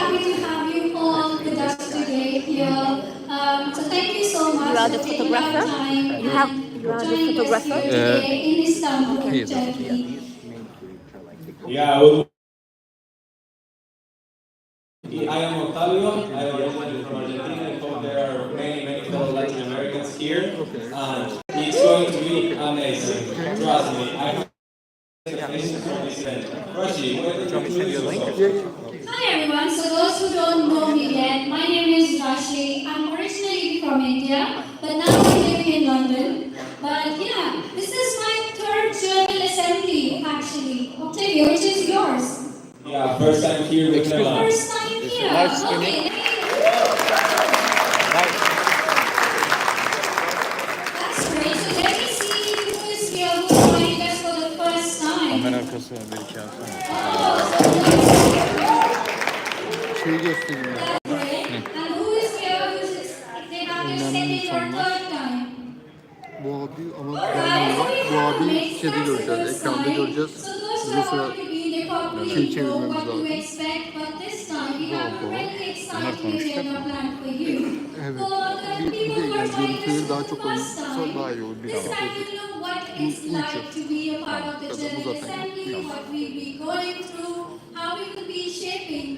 happy to have you all with us today here. So thank you so much for taking out time You are the joining us photographer? here today in Istanbul, Turkey. Yeah, I am Octavio. I am originally from Argentina. I hope there are many fellow Latin Americans here. And it's going to be amazing. Trust me. I have expectations for this event. Rashi, why don't you introduce yourself? Hi everyone, so those who don't know me yet, my name is Rashi. I'm originally from India, but now I'm living in London. But yeah, this is my third General Assembly actually. Octavio, which is yours? Yeah, first time here with Emma. First time here. Okay. That's great. So let me see who is here who joined us for the first time. Kamera arkası bir iki alsana. Şeyi göstereyim. And who is here who is they have their second or third time? Bu abi ama bu abi şeyde göreceğiz, ekranda göreceğiz. Bize sonra şey çevirmemiz lazım. Bunlar konuşacak mı? Evet. Bir de yani görüntüleri daha çok olursa daha iyi olur. Bir hafta. Bu uçuyor. Bu zaten. How we could be shaping,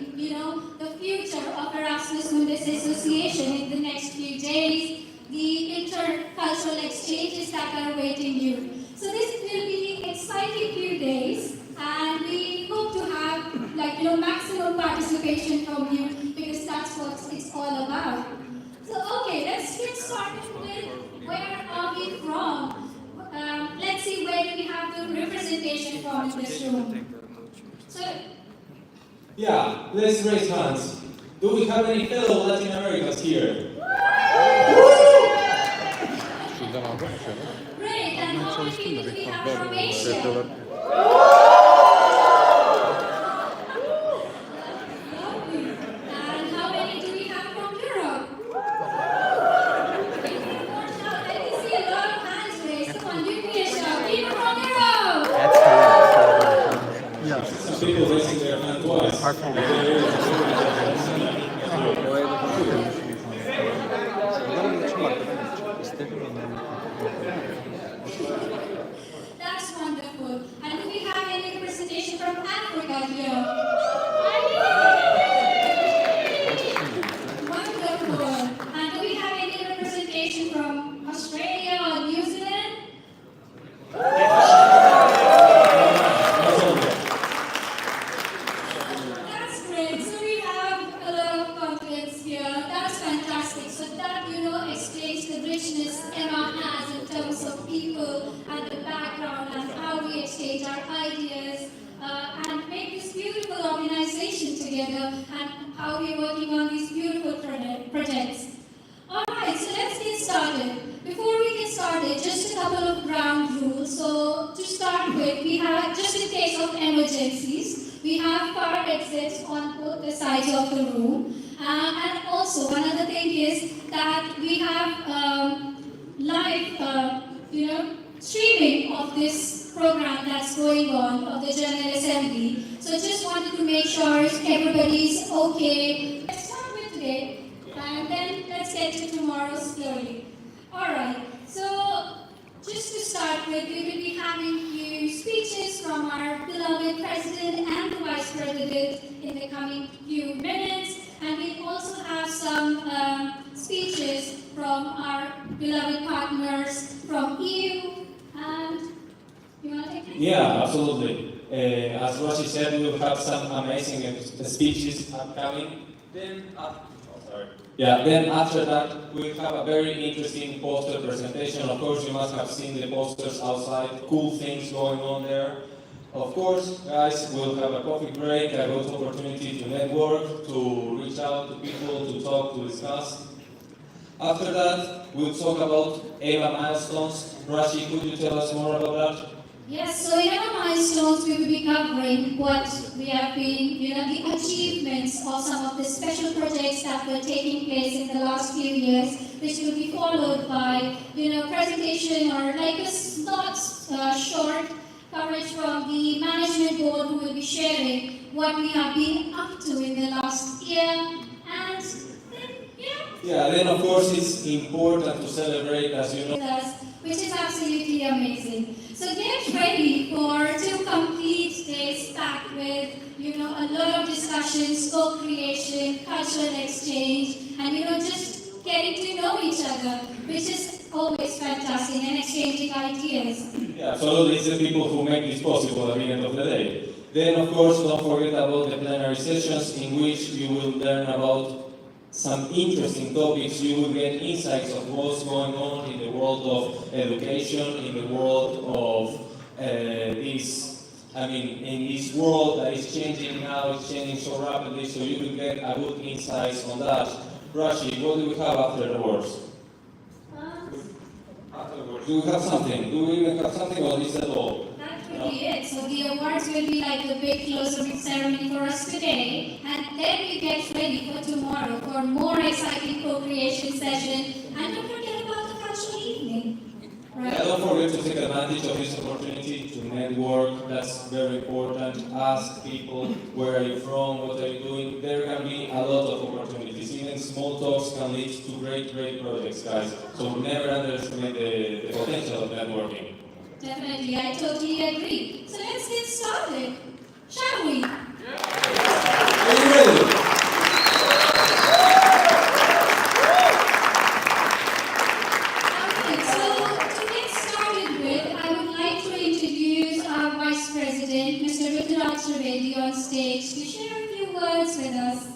the future of Erasmus Mundus Association in the next few days, the intercultural exchanges that are awaiting you. So this will be exciting few days, and we hope to have maximum participation from you because that's what it's all about. So okay, let's get started with where are we from? Let's see where do we have the representation from in this room. So. Yeah, let's raise hands. Do we have any fellow Latin Americans here? Şuradan aldın mı şöyle? Great, and how many do we have from Asia? Bekliyorlar. And how many do we have from Europe? I can see a lot of hands raised. Come on, give me a shout. People from Europe! Ya. Some people raising their hand twice. That's wonderful. And do we have any representation from Africa here? Wonderful. And do we have any representation from Australia or New Zealand? That's great. So we have a lot of confidence here. That's fantastic. So that, explains the richness EMA has in terms of people and the background and how we exchange our ideas and make this beautiful organization together and how we're working on these beautiful projects. Alright, so let's get started. Before we get started, just a couple of ground rules. So to start with, we have, just in case of emergencies, we have fire exits on both the sides of the room. And also, one other thing is that we have live, streaming of this program that's going on of the General Assembly. So just wanted to make sure everybody's okay. Let's start with today, and then let's get to tomorrow slowly. Alright, so just to start with, we will be having few speeches from our beloved President and the Vice President in the coming few minutes. And we also have some speeches from our beloved partners from EU. And you want to take it? Yeah, absolutely. As Rashi said, we will have some amazing speeches upcoming. Then after that, we'll have a very interesting poster presentation. Of course, you must have seen the posters outside, cool things going on there. Of course, guys, we'll have a coffee break, a good opportunity to network, to reach out to people, to talk, to discuss. After that, we'll talk about EMA milestones. Rashi, could you tell us more about that? Yes, so in our milestones, we will be covering what we have been, the achievements of some of the special projects that were taking place in the last few years, which will be followed by, presentation or like a not short coverage from the management board who will be sharing what we have been up to in the last year. And then, Yeah, then of course it's important to celebrate, as you know. with us, which is absolutely amazing. So get ready for 2 complete days packed with, a lot of discussions, co-creation, cultural exchange, and, just getting to know each other, which is always fantastic, and exchanging ideas. Yeah, absolutely, it's the people who make this possible at the end of the day. Then, of course, don't forget about the plenary sessions in which you will learn about some interesting topics. You will get insights of what's going on in the world of education, in the world of in this world that is changing now, it's changing so rapidly, so you will get a good insights on that. Rashi, what do we have afterwards? Afterwards, do we have something? Do we even have something, or is that all? That could be it. So the awards will be like the big closing ceremony for us today, and then we get ready for tomorrow for more exciting co-creation session. And don't forget about the cultural evening. Right? Yeah, don't forget to take advantage of this opportunity to network. That's very important. Ask people, where are you from, what are you doing. There can be a lot of opportunities. Even small talks can lead to great, great projects, guys. So never underestimate the potential of networking. Definitely, I totally agree. So let's get started, shall we? Are you ready? Okay, so to get started with, I would like to introduce our Vice President, Mr. Wyndham, on stage to share a few words with us.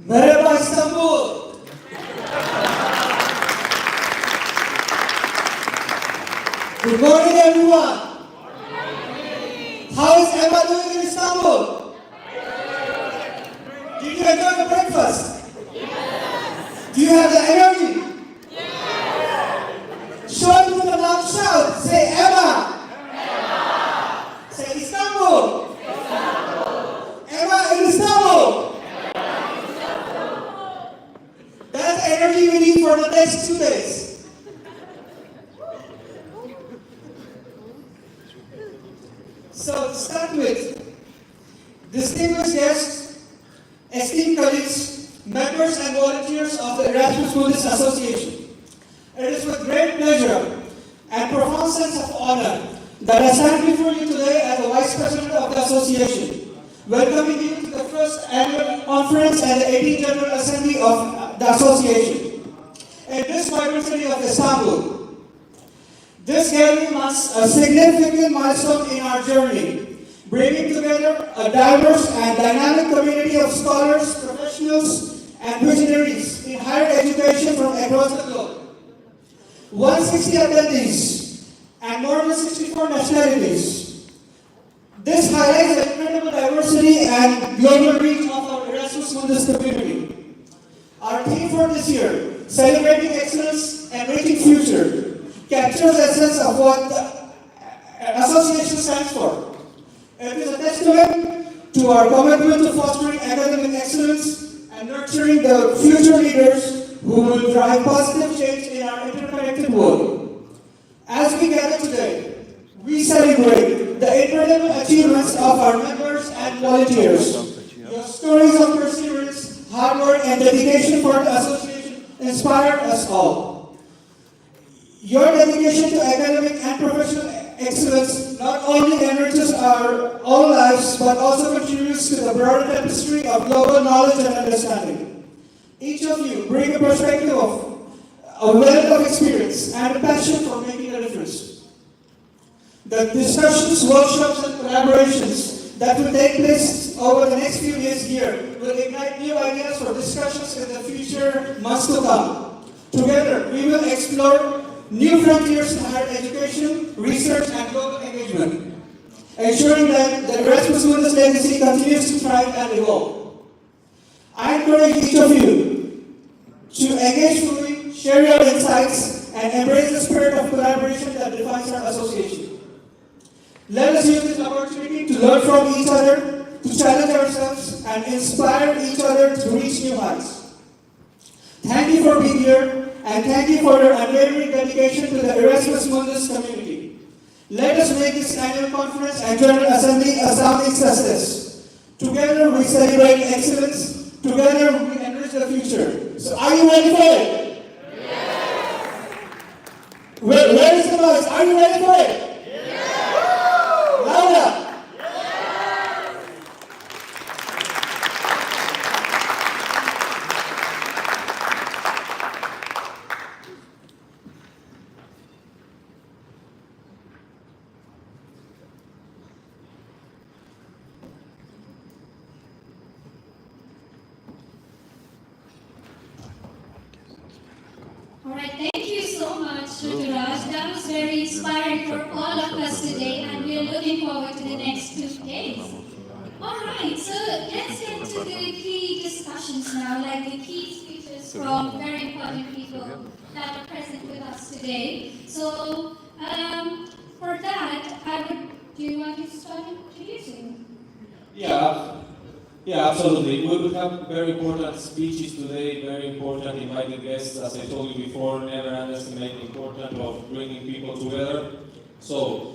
Merhaba Istanbul. Good morning, everyone. How is Emma doing in Istanbul? Did you enjoy the breakfast? Do you have the energy? Show it with a loud shout. Say Emma. Say Istanbul. Emma in Istanbul. That's the energy we need for the next 2 days. So to start with, distinguished guests, esteemed colleagues, members and volunteers of the Erasmus Mundus Association. It is with great pleasure and profound sense of honor that I stand before you today as the Vice President of the Association, welcoming you to the first annual conference and the 18th General Assembly of the Association in this vibrant city of Istanbul. This gathering marks a significant milestone in our journey, bringing together a diverse and dynamic community of scholars, professionals, and visionaries in higher education from across the globe. 160 attendees and more than 64 nationalities. This highlights the incredible diversity and global reach of our Erasmus Mundus community. Our theme for this year, Celebrating Excellence, Enriching Future, captures the essence of what the association stands for. It is a testament to our commitment to fostering academic excellence and nurturing the future leaders who will drive positive change in our interconnected world. As we gather today, we celebrate the incredible achievements of our members and volunteers. Your stories of perseverance, hard work, and dedication for the association inspire us all. Your dedication to academic and professional excellence not only enriches our own lives, but also contributes to the broader tapestry of global knowledge and understanding. Each of you bring a perspective of a wealth of experience and a passion for making a difference. The discussions, workshops, and collaborations that will take place over the next few years here will ignite new ideas for discussions in the future months to come. Together, we will explore new frontiers in higher education, research, and global engagement, ensuring that the Erasmus Mundus legacy continues to thrive and evolve. I encourage each of you to engage fully, share your insights, and embrace the spirit of collaboration that defines our association. Let us use this opportunity to learn from each other, to challenge ourselves, and inspire each other to reach new heights. Thank you for being here, and thank you for your unwavering dedication to the Erasmus Mundus community. Let us make this annual conference and General Assembly a sounding success. Together we celebrate excellence, together we enrich the future. So are you ready for it? Yes! Where is the noise? Are you ready for it? Louder! Alright, thank you so much, Ruturaj. That was very inspiring for all of us today, and we are looking forward to the next 2 days. Alright, so let's get to the key discussions now, like the key speeches from very important people that are present with us today. So, for that, do you want to start introducing? Yeah, absolutely. We will have very important speeches today, very important invited guests. As I told you before, never underestimate the importance of bringing people together. So,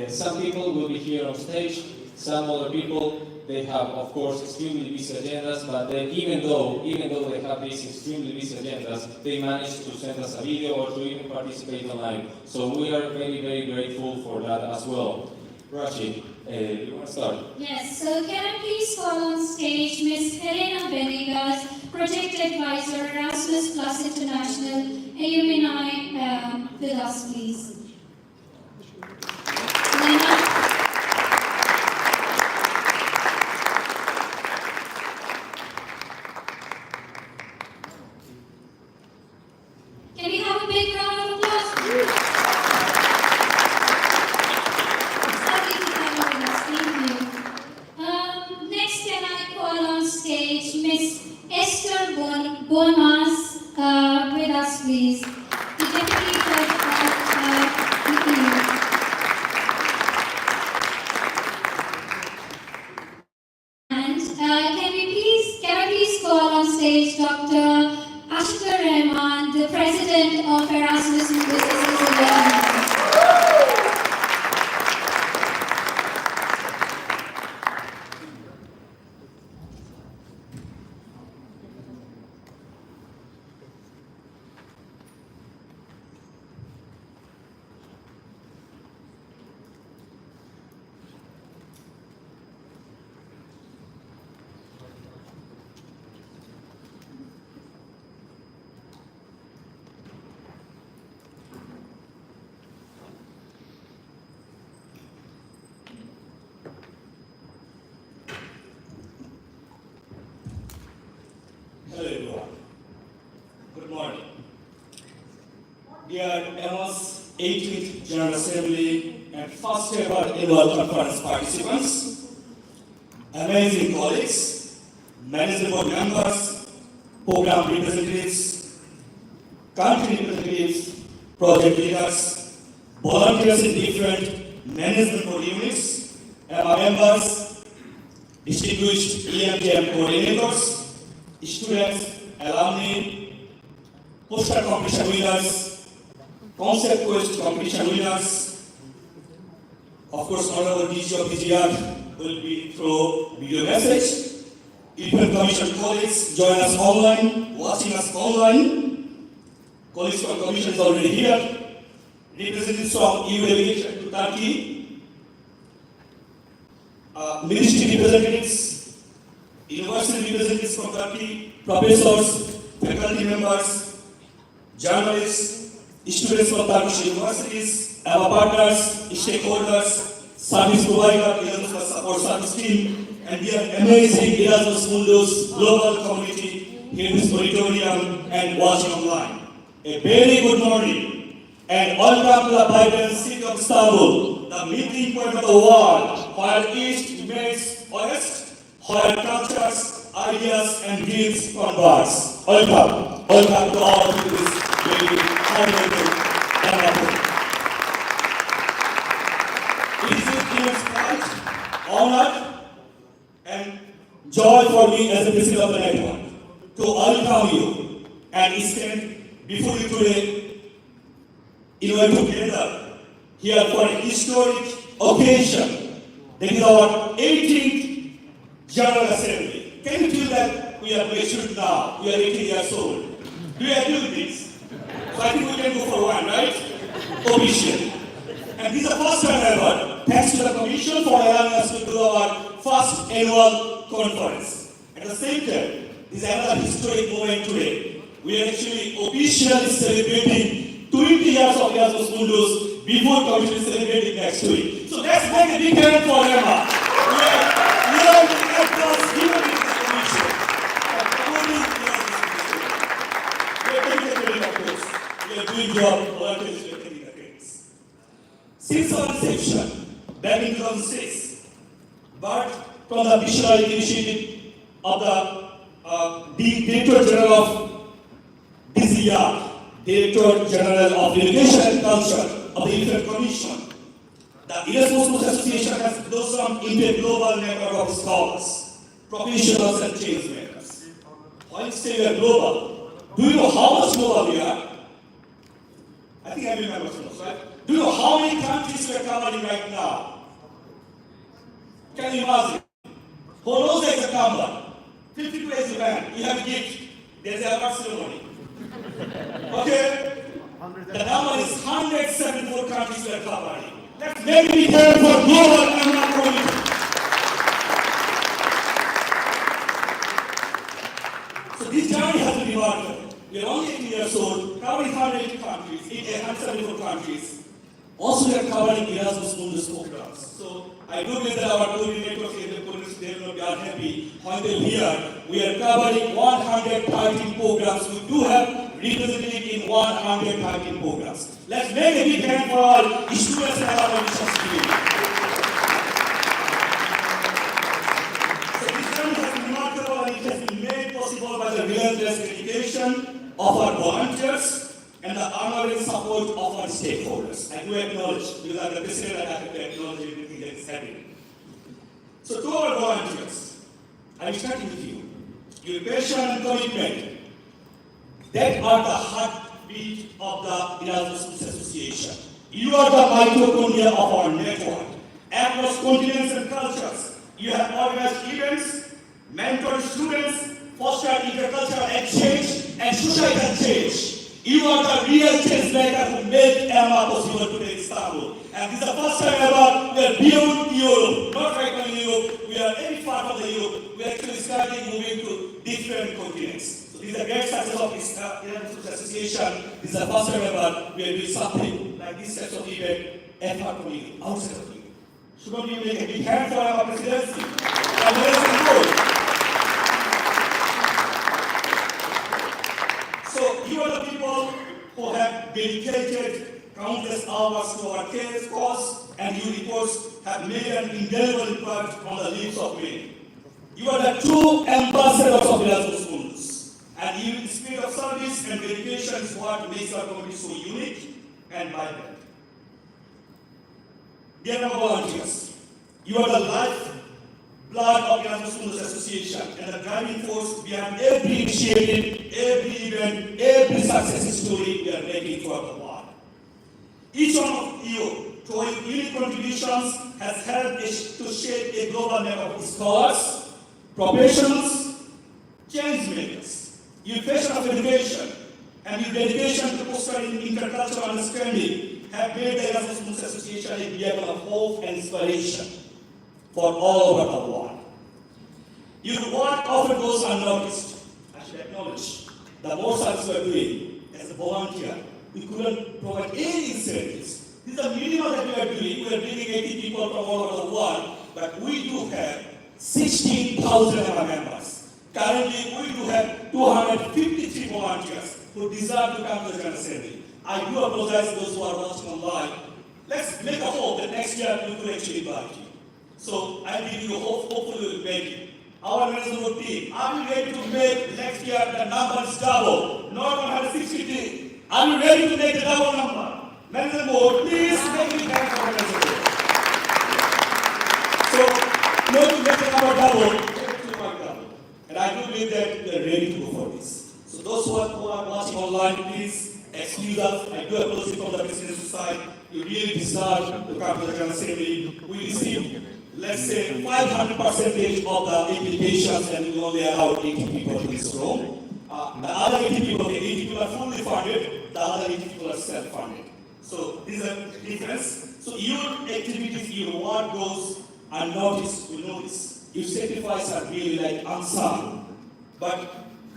some people will be here on stage, some other people, they have, of course, extremely busy agendas, but then even though they have these extremely busy agendas, they manage to send us a video or to even participate online. So we are very, very grateful for that as well. Rashi, you want to start? Yes, so can I please call on stage Ms. Helena Venegas, Project Advisor, Erasmus Plus International, EMA, with us, please. Helena? Can we have a big round of applause? It's lovely to have you with us. Thank you. Next, can I call on stage Miss Esther Bonas with us, please. The Deputy Judge of EPU. And can I please call on stage Dr. Ashika Rahman, the President of Erasmus Mundus Association. Hello everyone. Good morning. Dear EMA's 18th General Assembly and first ever annual conference participants, amazing colleagues, management board members, program representatives, country representatives, project leaders, volunteers in different management board units, EMA members, distinguished EMTM coordinators, students, alumni, poster competition winners, concept quest competition winners. Of course, Honorable DG of DGR will be through video message. European Commission colleagues join us online, watching us online. Colleagues from Commission is already here. Representatives from EU delegation to Turkey, ministry representatives, university representatives from Turkey, professors, faculty members, journalists, students from Turkish universities, our partners, stakeholders, service provider, Erasmus support service team, and the amazing Erasmus Mundus global community here in this auditorium and watching online. A very good morning and welcome to the vibrant city of Istanbul, the meeting point of the world, where East meets West, where cultures, ideas, and dreams converge. Welcome, welcome to all of you to this very wonderful and it is an immense pride, honor, and joy for me as the president of the network to welcome you and stand before you today in order together here for a historic occasion. That is our 18th General Assembly. Can you feel that we are matured now? We are 18 years old. Do you agree with this? So I think we can go for one, right? Officially. And this is the first time ever, thanks to the Commission for allowing us to do our first annual conference. At the same time, this is another historic moment today. We are actually officially celebrating 20 years of Erasmus Mundus before Commission is celebrating next week. So let's make a big hand for EMA. We are the actors given in the Commission. We are taking the credit, of course. We are doing job, volunteers, we are taking the credits. Since our inception, back in 2006, but from the visionary initiative of the Director General of DCR, Director General of Education and Culture of the European Commission, the Erasmus Mundus Association has blossomed into a global network of scholars, professionals, and change makers. Why you say we are global? Do you know how much global we are? I think every member knows, right? Do you know how many countries we are covering right now? Can you imagine? Who knows the exact number? 52 is the band. You have a gift. There's a award ceremony. Okay? The number is 174 countries we are covering. Let's make it fair for global and community. So this journey has been remarkable. We are only 18 years old, covering 180 countries, in 174 countries. Also, we are covering Erasmus Mundus programs. So I do believe that our coordinators in the police, they will be unhappy when they hear we are covering 113 programs. We do have representative in 113 programs. Let's make a big hand for all students and our missions team. So this journey has been remarkable and it has been made possible by the relentless dedication of our volunteers and the unwavering support of our stakeholders. I do acknowledge, because I'm the president, I have to acknowledge everything that is happening. So to our volunteers, I'm starting with you. Your passion and commitment, that are the heartbeat of the Erasmus Mundus Association. You are the mitochondria of our network. Across continents and cultures, you have organized events, mentored students, fostered intercultural exchange, and societal change. You are the real change maker who made EMA possible today in Istanbul. And this is the first time ever we are beyond Europe, not right now in Europe. We are any part of the Europe. We are actually starting moving to different continents. So this is a great success of this Erasmus Mundus Association. This is the first time ever we are doing something like this type of event apart from Europe, outside of Europe. Shouldn't we make a big hand for our presidency? And let us go. So you are the people who have dedicated countless hours to our cause, and your reports have made an indelible impact on the lives of many. You are the true ambassadors of Erasmus Mundus, and your spirit of service and dedication is what makes our community so unique and vibrant. Dear volunteers, you are the lifeblood of Erasmus Mundus Association and the driving force behind every initiative, every event, every success story we are making throughout the world. Each one of you, through your unique contributions, has helped to shape a global network of scholars, professionals, change makers. Your passion of education and your dedication to fostering intercultural understanding have made the Erasmus Mundus Association a beacon of hope and inspiration for all over the world. Your work often goes unnoticed. I should acknowledge, the more service we are doing as a volunteer, we couldn't provide any incentives This is the minimum that we are doing. We are bringing 80 people from all over the world, but we do have 16,000 EMA members. Currently, we do have 253 volunteers who desire to come to the General Assembly. I do apologize to those who are watching online. Let's make a hope that next year we could actually invite you. So I'm giving you hope, hopefully we will make it. Our management team, are we ready to make next year the number is double? Not 163. Are you ready to make the double number? Management board, please make me thank for management board. So, not to make the number double, make it double. And I do believe that we are ready to go for this. So those who are watching online, please excuse us. I do apologize from the presidency side. You really deserve to come to the General Assembly. We received, let's say, 500% of the applications, and we only allow 80 people in this room. The other 80 people, the 80 people are fully funded, the other 80 people are self-funded. So this is a difference. So your activities, your work goes unnoticed, you notice. Your sacrifices are really like unsung. But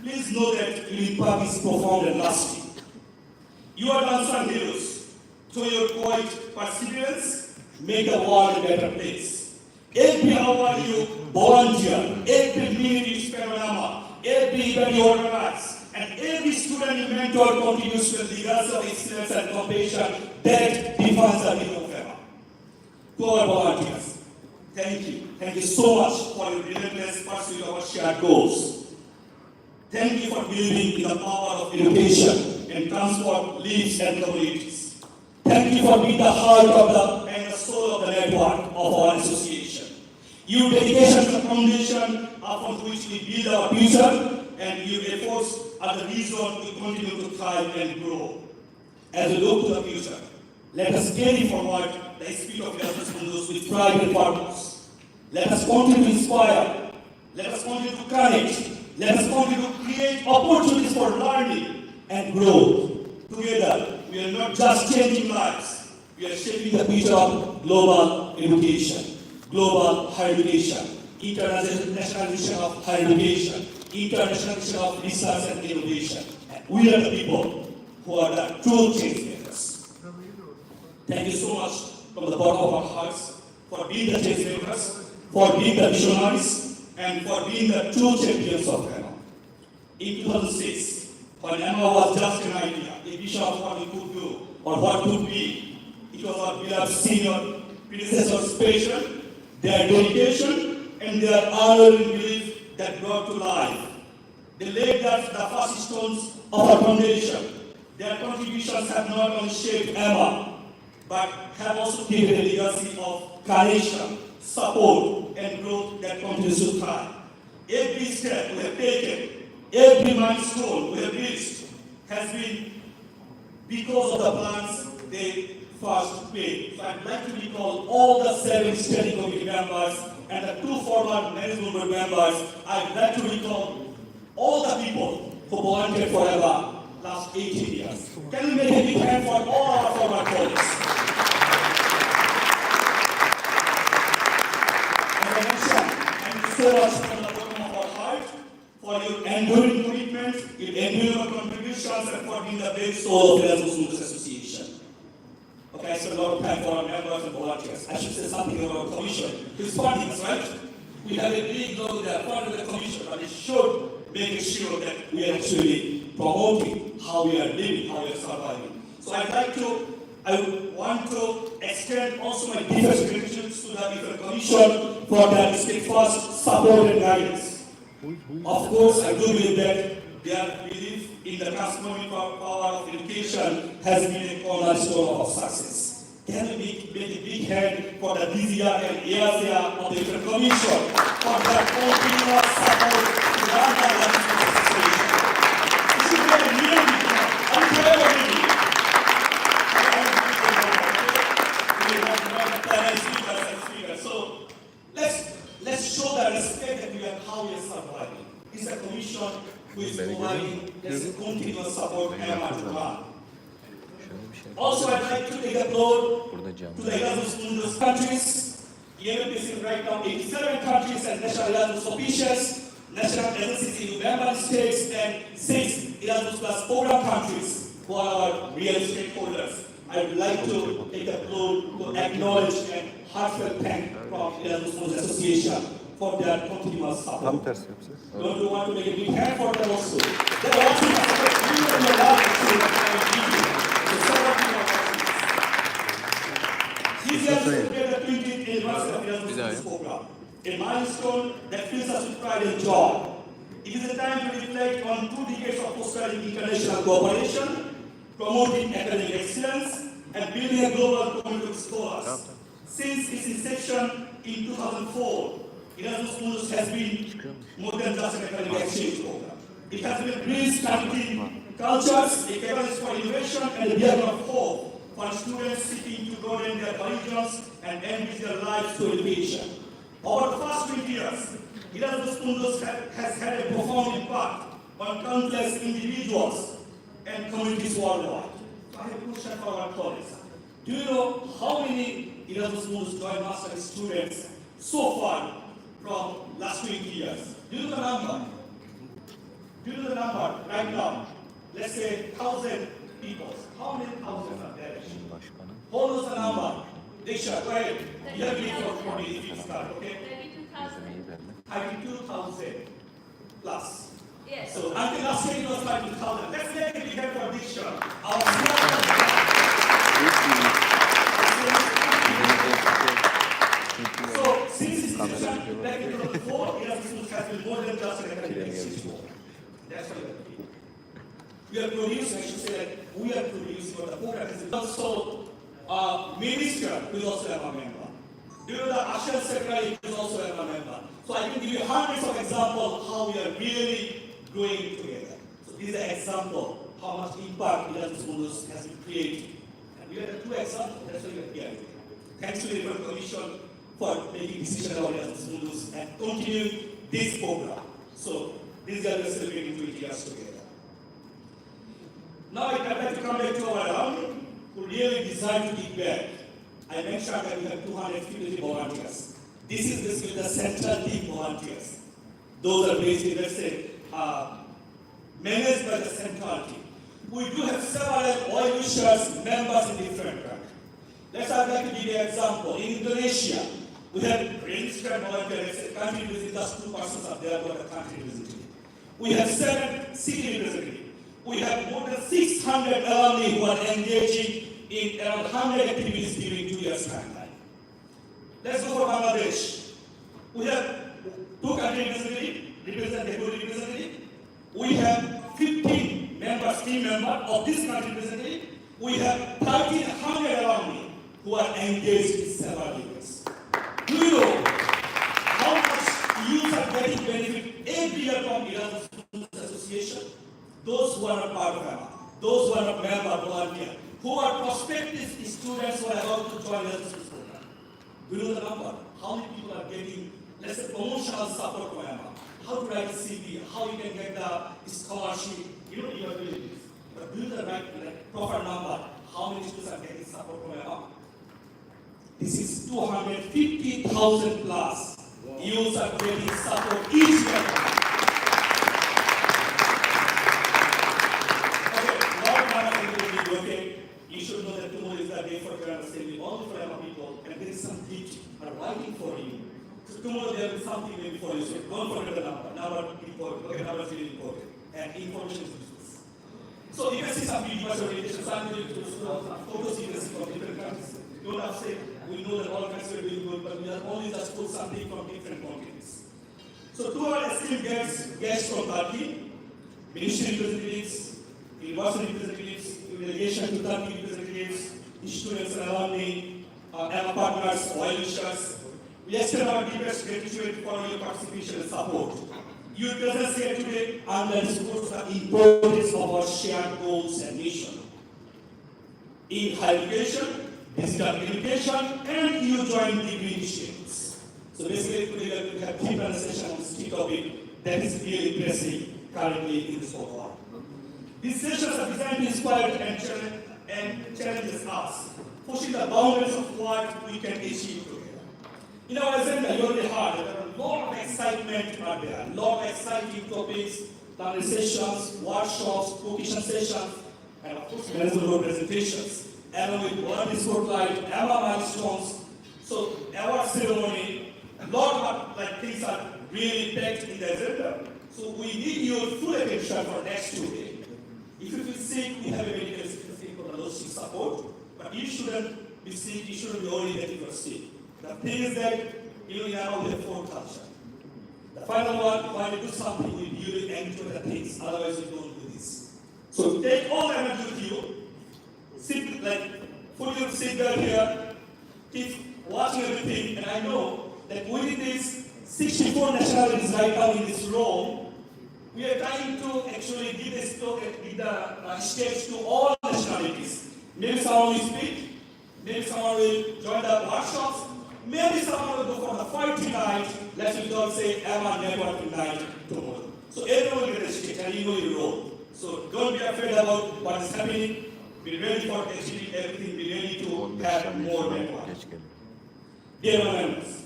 please know that your impact is profound and lasting. You are the unsung heroes. Through your quiet perseverance, make the world a better place. Every hour you volunteer, every minute you spend on EMA, every event you organize, and every student you mentor contributes to the legacy of excellence and compassion that defines the meaning of EMA. To our volunteers, thank you. Thank you so much for your relentless pursuit of our shared goals. Thank you for believing in the power of education and transform lives and communities. Thank you for being the heart of and the soul of the network of our association. Your dedication to the foundation upon which we build our future, and your efforts are the reason we continue to thrive and grow. As we look to the future, let us carry forward the spirit of Erasmus Mundus with pride and purpose. Let us continue to inspire. Let us continue to connect. Let us continue to create opportunities for learning and growth. Together, we are not just changing lives, we are shaping the future of global education, global higher education, internationalization of higher education, internationalization of research and innovation. And we are the people who are the true change makers. Thank you so much from the bottom of our hearts for being the change makers, for being the visionaries, and for being the true champions of EMA. In 2006, when EMA was just an idea, a vision of what we could do or what could be, it was our beloved senior predecessors' passion, their dedication, and their unwavering belief that brought to life. They laid the first stones of our foundation. Their contributions have not only shaped EMA, but have also given a legacy of creation, support, and growth that continues to thrive. Every step we have taken, every milestone we have reached has been because of the plans they first made. So I'd like to recall all the 7 steering committee members and the 2 former management board members. I'd like to recall all the people who volunteered for EMA last 18 years. Can we make a big hand for all our former colleagues? As I mentioned, thank you so much from the bottom of our heart for your enduring commitment, your enduring contributions, and for being the very soul of Erasmus Mundus Association. Okay, I spent a lot of time for our members and volunteers. I should say something about our commission. It's funding us, right? We have a big logo there, part of the commission, but it should make sure that we are actually promoting how we are living, how we are surviving. So I want to extend also my deepest gratitude to the different commission for their steadfast support and guidance. Of course, I do believe that their belief in the transforming power of education has been a cornerstone of our success. Can we make a big hand for the DZR and EASA of the different commission for their continuous support to run the Erasmus Association? This is a real big hand. I'm forever ready. So let's show the respect that we have, how we are surviving. It's a commission who is providing this continuous support EMA to run. Also, I'd like to take a floor to the Erasmus Mundus countries. EMA is right now 87 countries and national Erasmus officials, national agencies in member states, and 6 Erasmus Plus program countries who are our real stakeholders. I would like to take a floor to acknowledge and heartfelt thank from Erasmus Mundus Association for their continuous Tam support. tersi yapacağız. Don't you want to make a big hand for them also? They are also you and your life to support you. This year is the 20th anniversary of Erasmus Mundus program, a milestone that fills us with pride and joy. It is a time to reflect on 2 decades of fostering international cooperation, promoting academic excellence, and building a global community of scholars. Since its inception in 2004, Erasmus Mundus has been more than just an academic exchange program. It has been a bridge connecting cultures, a catalyst for innovation, and a beacon of hope for students seeking to broaden their horizons and enrich their lives through education. Over the past 20 years, Erasmus Mundus has had a profound impact on countless individuals and communities worldwide. So I have a question for our colleagues. Do you know how many Erasmus Mundus joint master students so far from last 20 years? Do you know the number? Do you know the number right now? Let's say 1,000 people. How many thousands are there? What was the number? Disha, go ahead. You have been for me if it's card, okay? 32,000 plus. Yes. So until last year it was 32,000. Let's make it bigger for Disha. Our so since its inception, back in 2004, Erasmus has been more than just an academic exchange program. That's what we are producing, I should say that we are producing what the program is. Also, minister who is also a member. Do you know the Usher secretary who is also a member? So I can give you hundreds of examples how we are really growing together. So this is an example how much impact Erasmus Mundus has been creating. And we have the 2 examples, that's why we are here. Thanks to the European Commission for making decisions about Erasmus Mundus and continuing this program. So this year we are celebrating 20 years together. Now I'd like to come back to our alumni who really decided to give back. I mentioned that we have 250 volunteers. This is basically the central team volunteers. Those are basically, let's say, managed by the central team. We do have several oil wishes members in different countries. I'd like to give you an example. In Indonesia, we have registered volunteers, let's say, country visiting, just 2% are there for the country visiting. We have 7 city representatives. We have more than 600 alumni who are engaging in around 100 activities during 2 years' timeline. Let's go for Bangladesh. We have 2 country representatives. We have 15 members, team members of this country representative. We have 1,300 alumni who are engaged in several events. Do you know how much youth are getting benefit every year from Erasmus Mundus Association? Those who are not part of EMA, those who are not member volunteer, who are prospective students who are about to join Erasmus program. Do you know the number? How many people are getting, let's say, promotional support from EMA? How to write a CV, how you can get the scholarship, you are doing this. But do you know the right, proper number? How many students are getting support from EMA? This is 250,000 plus. Youths are getting support each year. Okay, you should know that tomorrow is the day for General Assembly, only for EMA people, and there is some gift are waiting for you. So tomorrow there will be something maybe for you. So don't forget the number. Number important. Okay, number is really important. And information is useless. So you can see some videos orientation. So I'm going to photos you can see from different countries. You don't have to say, we know that all countries are doing good, but we have only just put something from different continents. So to our esteemed guests from Turkey, ministry representatives, university representatives, delegation to Turkey representatives, students and alumni, EMA partners, well-wishers, we extend our deepest gratitude for your participation and support. Your presence here today underscores the importance of our shared goals and mission in higher education, digital education, and EU joint degree initiatives. So basically, today we have 3 presentations on this key topic that is really pressing currently in this whole world. These sessions are designed to inspire and challenges us, pushing the boundaries of what we can achieve together. In our agenda, you already heard that there are a lot of excitement out there, a lot of exciting topics, learning sessions, workshops, vocation sessions, and of course, management presentations. along with World Spotlight, EMA milestones. So award ceremony, a lot of things are really packed in the agenda. So we need your full attention for next 2 days. If you feel sick, we have a medical certificate for the logistic support, but you shouldn't be sick, you shouldn't be worried that you are sick. The thing is that you now have 4 culture. The final one, when you do something, you will enjoy the things, otherwise you don't do this. So take all the energy with you, sit put your seatbelt here, keep watching everything, and I know that within these 64 nationalities right now in this room, we are trying to actually give this talk and give the stage to all nationalities. Maybe someone will speak, maybe someone will join the workshops, maybe someone will go for the fight tonight. Let's all say EMA networking night tomorrow. So everyone will get a stage and you know your role. So don't be afraid about what is happening. Be ready for achieving everything. Be ready to have more network. Dear members,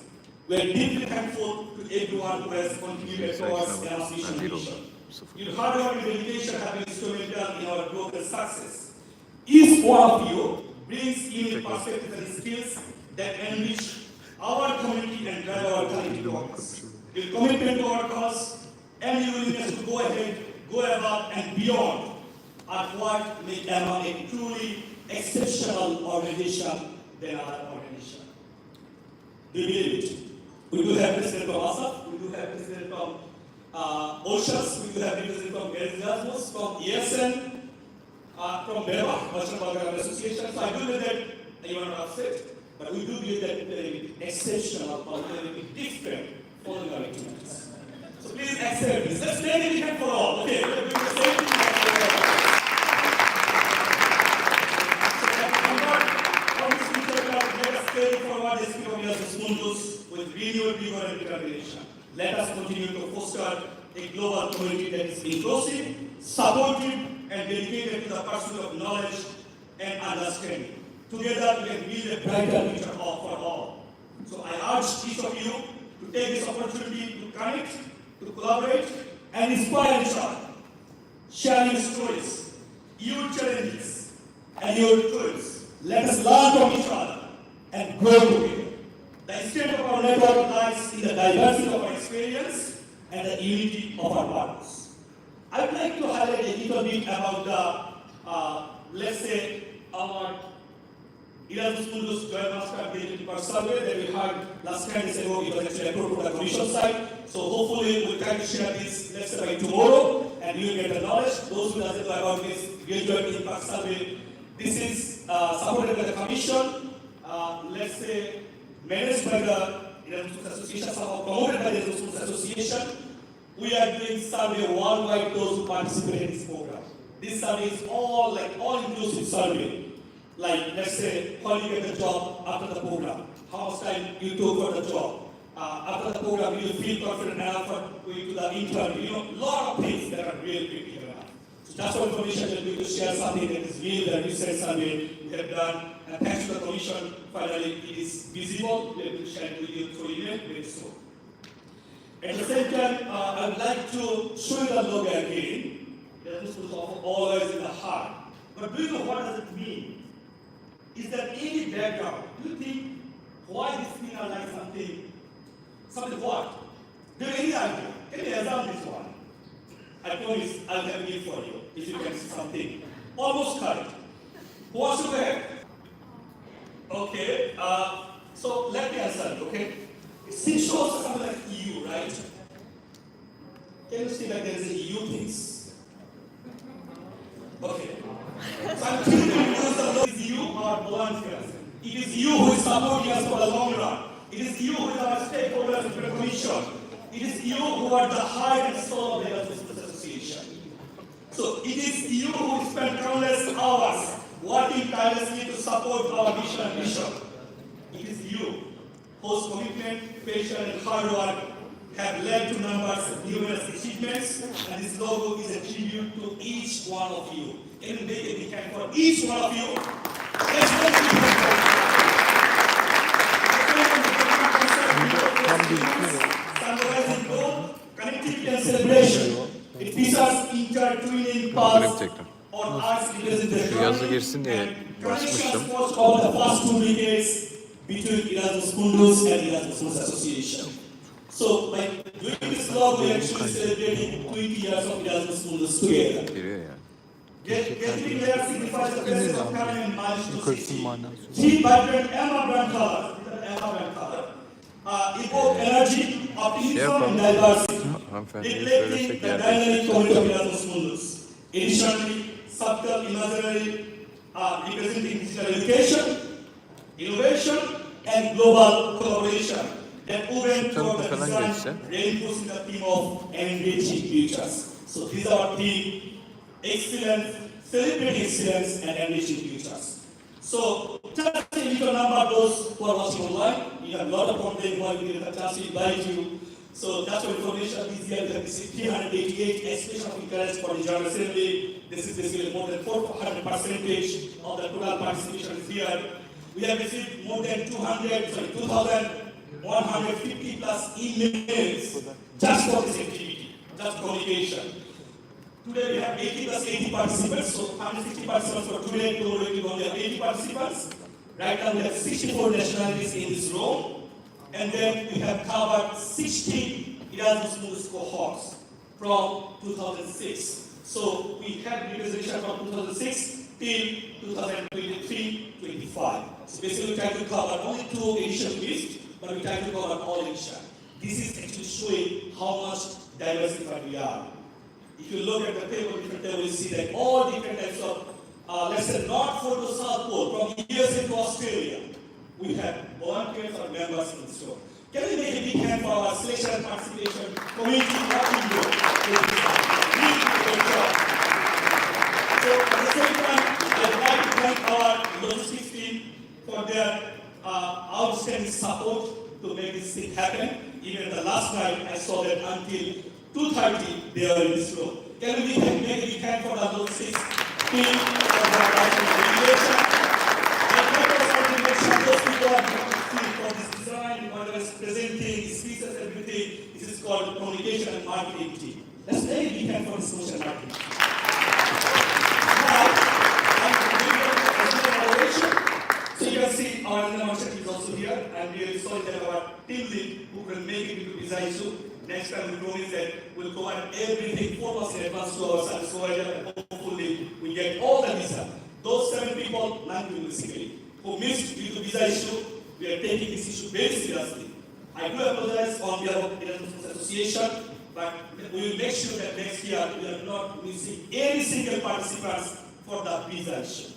we are deeply thankful to everyone who has contributed towards Erasmus mission. Your hard work and dedication have been instrumental in our growth and success. Each one of you brings unique perspectives and skills that enrich our community and drive our collective goals. Your commitment to our cause and your willingness to go ahead, go above and beyond are what make EMA a truly exceptional organization than other organizations. Do you believe it? We do have President from ASAP, we do have President from OSHAS, we do have President from Erasmus, from ESN, from BERA, National Organization Association. So I do believe that you are not upset, but we do believe that we are a bit exceptional or we are a bit different following our activities. So please accept this. Let's take it hand for all. Okay, we're doing the same thing. Let us carry forward the spirit of Erasmus Mundus with renewed vigor and determination. Let us continue to foster a global community that is inclusive, supportive, and dedicated to the pursuit of knowledge and understanding. Together, we can build a brighter future for all. So I urge each of you to take this opportunity to connect, to collaborate, and inspire each other. Share your stories, your challenges, and your tools. Let us learn from each other and grow together. The strength of our network lies in the diversity of our experience and the unity of our purpose. I would like to highlight a little bit about the, let's say, our Erasmus Mundus Joint Master Data Survey that we had last 10 days ago. It was actually approved from the Commission side. So hopefully we'll try to share this lecture by tomorrow and you will get the knowledge. Those who doesn't know about this Joint Impact Survey, this is supported by the Commission, let's say, managed by the Erasmus Association, somehow promoted by the Erasmus Association. We are doing survey worldwide those who participate in this program. This survey is all inclusive survey. Like, let's say, how you get the job after the program, how much time you took for the job. After the program, you feel confident enough for going to the interview. A lot of things that are really critical enough. So that's what information that we will share something that is real, the research survey we have done. And thanks to the Commission, finally it is visible. We will share it with you through email very soon. At the same time, I would like to show you the logo again. This was always in the heart. But do you know what does it mean? Is there any background? Do you think why this thing are like something what? Do you have any idea? Can you examine this one? I promise I'll have a gift for you if you can see something. Almost correct. Who wants to go ahead? Okay, so let me answer it, okay? It shows something like EU, right? Can you see that there is a EU things? Okay. So I'm thinking it is you or volunteers. It is you who is supporting us for the long run. It is you who is our stakeholders in the Commission. It is you who are the heart and soul of the Erasmus Association. So it is you who spend countless hours working tirelessly to support our mission and mission. It is you whose commitment, passion, and hard work have led to numerous achievements, and this logo is a tribute to each one of you. Can you make a big hand for each one of you? Let's go summarizing growth, connectivity, and celebration. It features intertwining paths on arts representation. Şu yazı girsin diye and anlatmıştım. sports over the past 2 decades between Erasmus Mundus and Erasmus Mundus Association. So, by doing this vlog, we actually celebrating 20 years of Erasmus Mundus together. Giriyor yani. Getting there signifies the presence of time and milestones. Yukarısının manası. Three vibrant EMA brand colors, EMA brand color, evoke energy, optimism, and diversity, Hanımefendiye reflecting söylesek the yer dynamic community of Erasmus Mundus. Additionally, subtle imagery representing digital education, innovation, and global collaboration that woven toward the design, reinforcing the theme of enriching futures. So these are the excellence, celebrating excellence and enriching futures. So just a little number of those who are watching online. We have a lot of content why we didn't have a chance to invite you. So that's for information. This year we have received 388 expressions of interest for the General Assembly. This is basically more than 400% of the total participation is here. We have received more than 2,150 plus emails just for this activity, just communication. Today we have 80 plus 80 participants, so 160 participants for today, tomorrow we will have 80 participants. Right now we have 64 nationalities in this room, and then we have covered 60 Erasmus Mundus cohorts from 2006. So we have representation from 2006 till 2023-25. So basically we try to cover only 2 editions list, but we try to cover all editions. This is actually showing how much diversified we are. If you look at the table, different table, you see that all different types of, let's say, North Pole to South Pole, from USA to Australia, we have volunteers or members in the store. Can we make a big hand for our selection and participation community working group? Really great job. So at the same time, I'd like to thank our logistics team for their outstanding support to make this thing happen. Even the last night, I saw that until 2:30 they are in this room. Can we make a big hand for the logistics team for their regulation? And let us also make sure those people are for this design, whatever is presenting, speeches, everything. This is called communication and marketing team. Let's make a big hand for this social marketing. Now, I'm evaluation. So you can see our Marshall is also here. I'm really sorry that our team lead who can make it into visa issue. Next time we promise that we'll provide everything 4 months in advance to our service provider, and hopefully we get all the visa. Those 7 people, 9 people basically, who missed due to visa issue, we are taking this issue very seriously. I do apologize on behalf of the Erasmus Association, but we will make sure that next year we are not missing any single participants for the visa issue.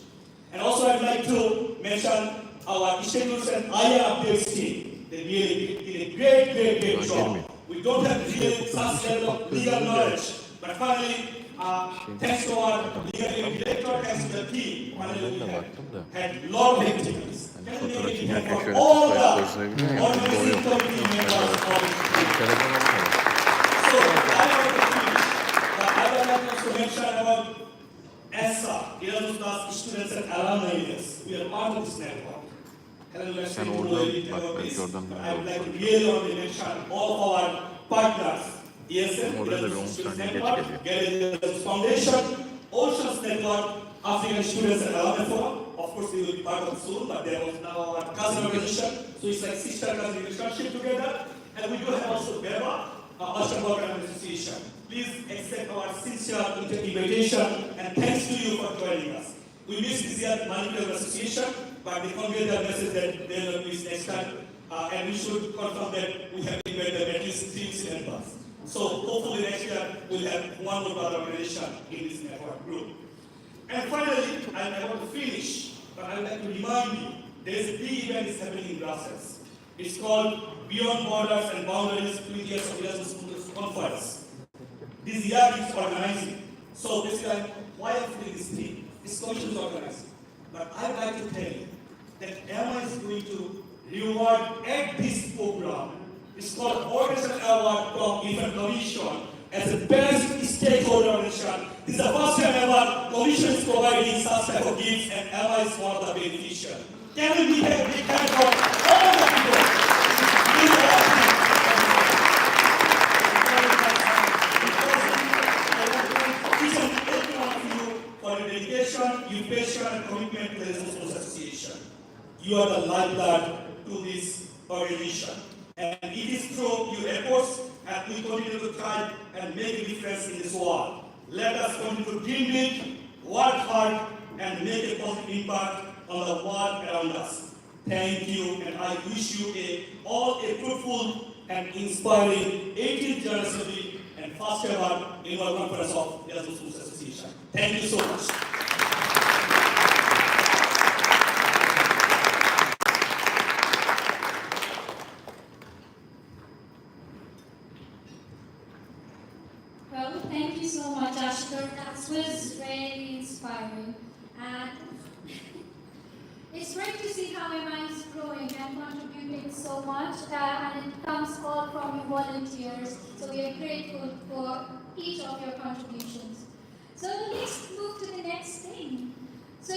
And also I'd like to mention our Istanbul and IR updates team. They really did a great job. We don't have really such level of legal knowledge, but finally, thanks to our legal director, thanks to the team, finally we have had a lot of activities. Can we make it happen for all the organizing committee members of the So, I want to finish, but I would like to mention about ESA, Erasmus Students and Alumni Leaders. We are part of this network. Sen oradan bak belki oradan I would like to really want to mention all of our partners. ESM, Orada da bir 10 saniye geç geliyor. Erasmus Foundation, Oceans Network, African Students and Alumni Forum. Of course, we will be part of it soon, but there was now our cousin organization. So it's like sister cousin relationship together. And we do have also BEMA, Ocean Worker Association. Please accept our sincere invitation and thanks to you for joining us. We missed this year Multiple Association, but they conveyed their message that they will miss next time. And we should confirm that we have invited at least 3 weeks in advance. So hopefully next year we'll have one more brother organization in this network group. And finally, I want to finish, but I would like to remind you, there is a big event is happening in Brussels. It's called Beyond Borders and Boundaries 20 Years of Erasmus Mundus Conference. This year is organizing. So basically, why I'm doing this thing? This commission is organizing. But I'd like to tell you that EMA is going to reward at this program. It's called Organization Award from Different Commission as the best stakeholder organization. This is the first time ever Commission is providing such type of gifts and EMA is one of the beneficiaries. Can we be a big hand for all the people? Each and every one of you for your dedication, your passion, and commitment to the Erasmus Mundus. You are the lifeblood to this organization. And it is through your efforts that we continue to thrive and make a difference in this world. Let us continue to dream big, work hard, and make a positive impact on the world around us. Thank you, and I wish you all a fruitful and inspiring 18th General Assembly and first ever annual conference of Erasmus Mundus Association. Thank you so much. Well, thank you so much, Ashkar. That was very inspiring. And it's great to see how EMA is growing and contributing so much, and it comes all from your volunteers. So we are grateful for each of your contributions. So let's move to the next thing. So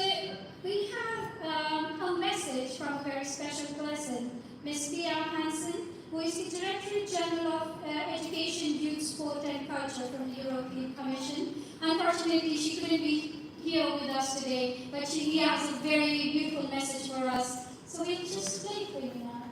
we have a message from a very special person, Ms. Pia Hansen, who is the Director General of Education, Youth, Sport and Culture from the European Commission. Unfortunately, she couldn't be here with us today, but she has a very beautiful message for us. So we'll just play for you now.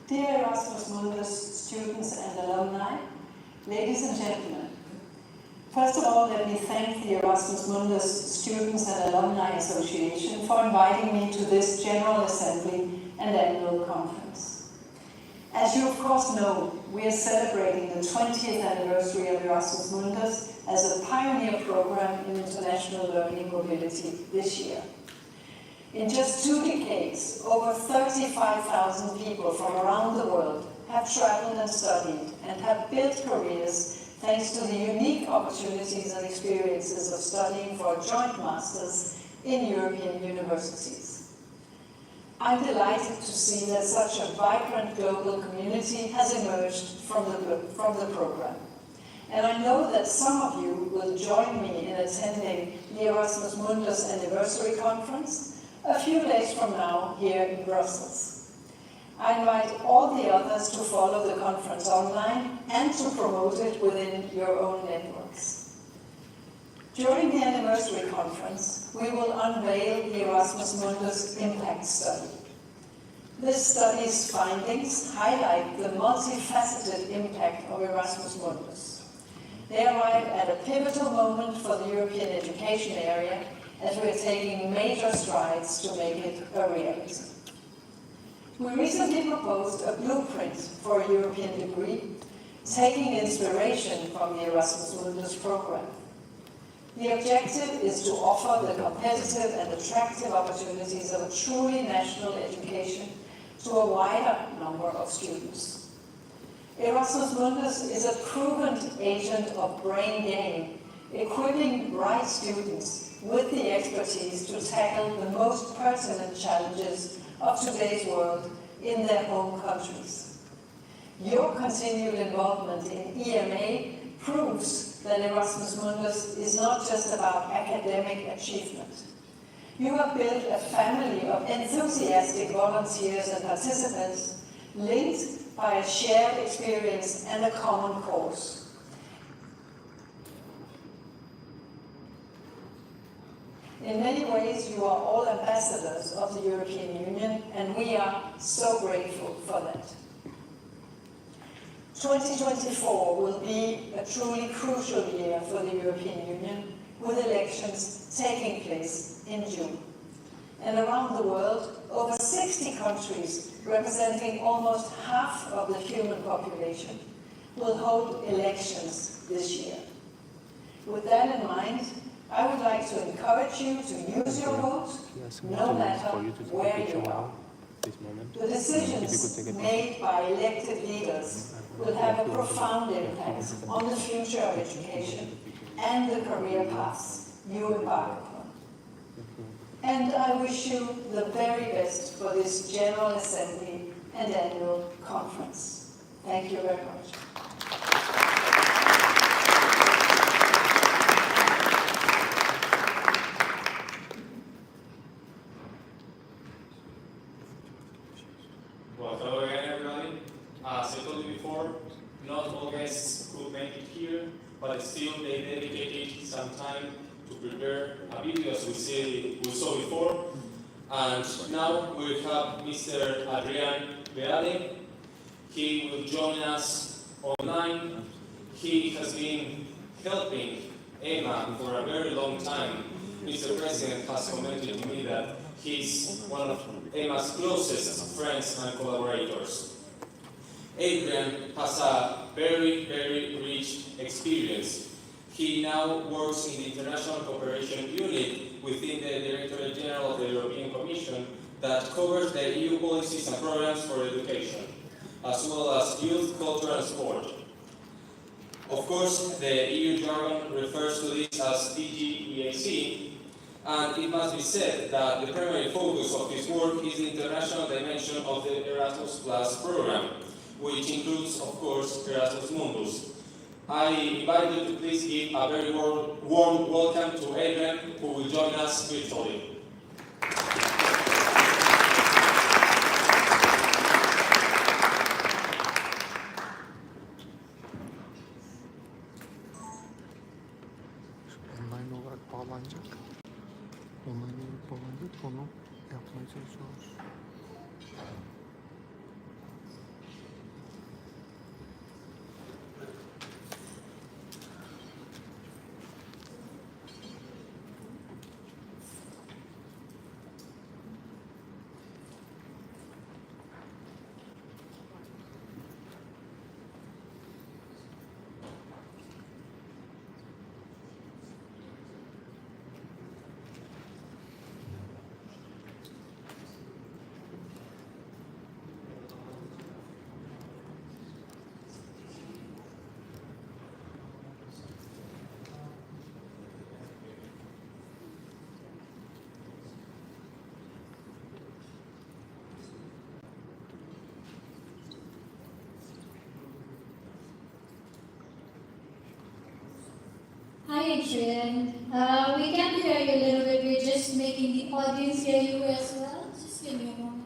Dear Erasmus Mundus students and alumni, ladies and gentlemen, first of all, let me thank the Erasmus Mundus Students and Alumni Association for inviting me to this General Assembly and Annual Conference. As you of course know, we are celebrating the 20th anniversary of Erasmus Mundus as a pioneer program in international learning mobility this year. In just 2 decades, over 35,000 people from around the world have traveled and studied and have built careers thanks to the unique opportunities and experiences of studying for a joint master's in European universities. I'm delighted to see that such a vibrant global community has emerged from the program. And I know that some of you will join me in attending the Erasmus Mundus Anniversary Conference a few days from now here in Brussels. I invite all the others to follow the conference online and to promote it within your own networks. During the anniversary conference, we will unveil the Erasmus Mundus Impact Study. This study's findings highlight the multifaceted impact of Erasmus Mundus. They arrive at a pivotal moment for the European education area as we're taking major strides to make it a reality. We recently proposed a blueprint for a European degree, taking inspiration from the Erasmus Mundus program. The objective is to offer the competitive and attractive opportunities of a truly national education to a wider number of students. Erasmus Mundus is a proven agent of brain gain, equipping bright students with the expertise to tackle the most pertinent challenges of today's world in their home countries. Your continued involvement in EMA proves that Erasmus Mundus is not just about academic achievement. You have built a family of enthusiastic volunteers and participants linked by a shared experience and a common cause. In many ways, you are all ambassadors of the European Union, and we are so grateful for that. 2024 will be a truly crucial year for the European Union, with elections taking place in June. And around the world, over 60 countries, representing almost half of the human population, will hold elections this year. With that in mind, I would like to encourage you to use your vote, no matter where you are. The decisions made by elected leaders will have a profound impact on the future of education and the career paths you embark upon. And I wish you the very best for this General Assembly and Annual Conference. Thank you very much. Well, hello again, everybody. As I told you before, not all guests could but still they dedicated some time to prepare a video as we saw before. And now we have Mr. Adrian Beale. He will join us online. He has been helping EMA for a very long time. Mr. President has commented to me that he's one of EMA's closest friends and collaborators. Adrian has a very, very rich experience. He now works in the International Cooperation Unit within the Directorate General of the European Commission that covers the EU policies and programs for education, as well as youth, culture and sport. Of course, the EU jargon refers to this as DGEAC, and it must be said that the primary focus of his work is the international dimension of the Erasmus Plus program, which includes, of course, Erasmus Mundus. I invite you to please give a very warm welcome to Adrian, who will join us virtually. Online olarak bağlanacak. Online olarak bağlanacak. Onu yapmaya çalışıyoruz. Hi Adrian, we can hear you a little bit. We're just making the audience hear you as well. Just give me a moment.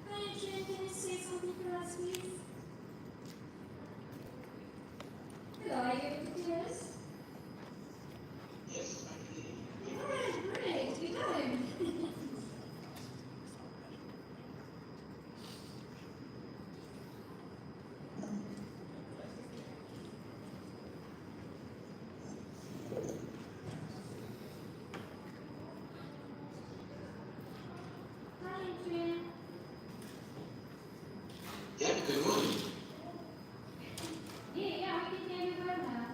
Hi Adrian, can you say something for us, please? Hello, are you able to hear us? Yes, I can hear you. Alright, great, we got him. Hi Adrian. Yeah, good morning. Yeah, we can hear you well now.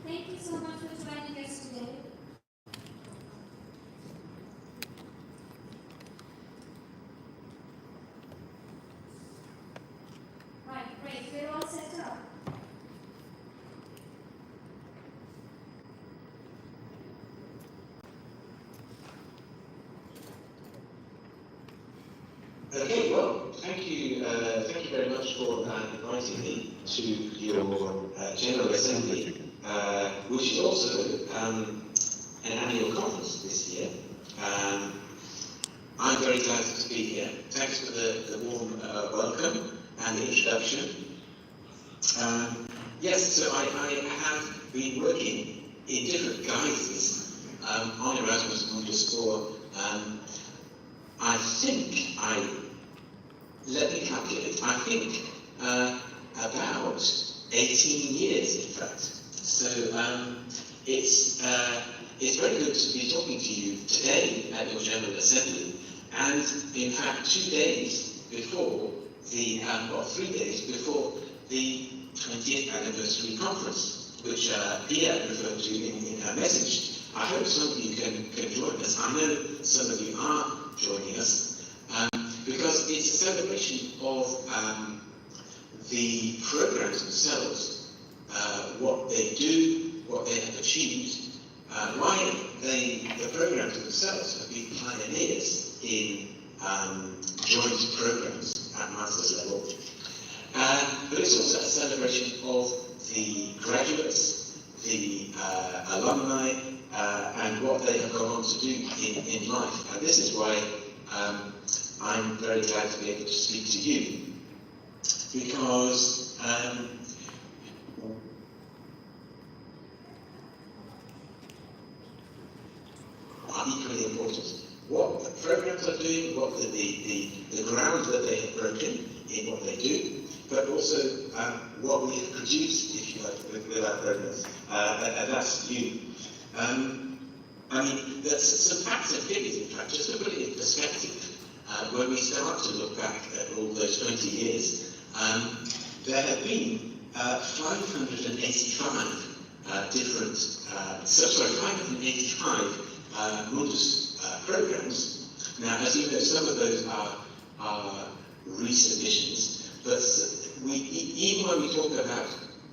Thank you so much for joining us today. Right, great. We're all set up. Okay, well, thank you very much for inviting me to your General Assembly, which is also an annual conference this year. I'm very glad to be here. Thanks for the warm welcome and the introduction. Yes, so I have been working in different guises on Erasmus Mundus for, let me calculate, I think about 18 years in fact. So it's very good to be talking to you today at your General Assembly, and in fact 2 days before the, 3 days before the 20th anniversary conference, which Pia referred to in her message. I hope some of you can join us. I know some of you are joining us, because it's a celebration of the programs themselves, what they do, what they have achieved, why the programs themselves have been pioneers in joint programs at master's level. But it's also a celebration of the graduates, the alumni and what they have gone on to do in life. And this is why I'm very glad to be able to speak to you, because are equally important. What the programs are doing, what the ground that they have broken in what they do, but also what we have produced, if you like, with our programs. And that's you. I mean, there's some facts and figures, in fact, just to put it in perspective. When we start to look back at all those 20 years, there have been 585 Mundus programs. Now, as you know, some of those are resubmissions, but even when we talk about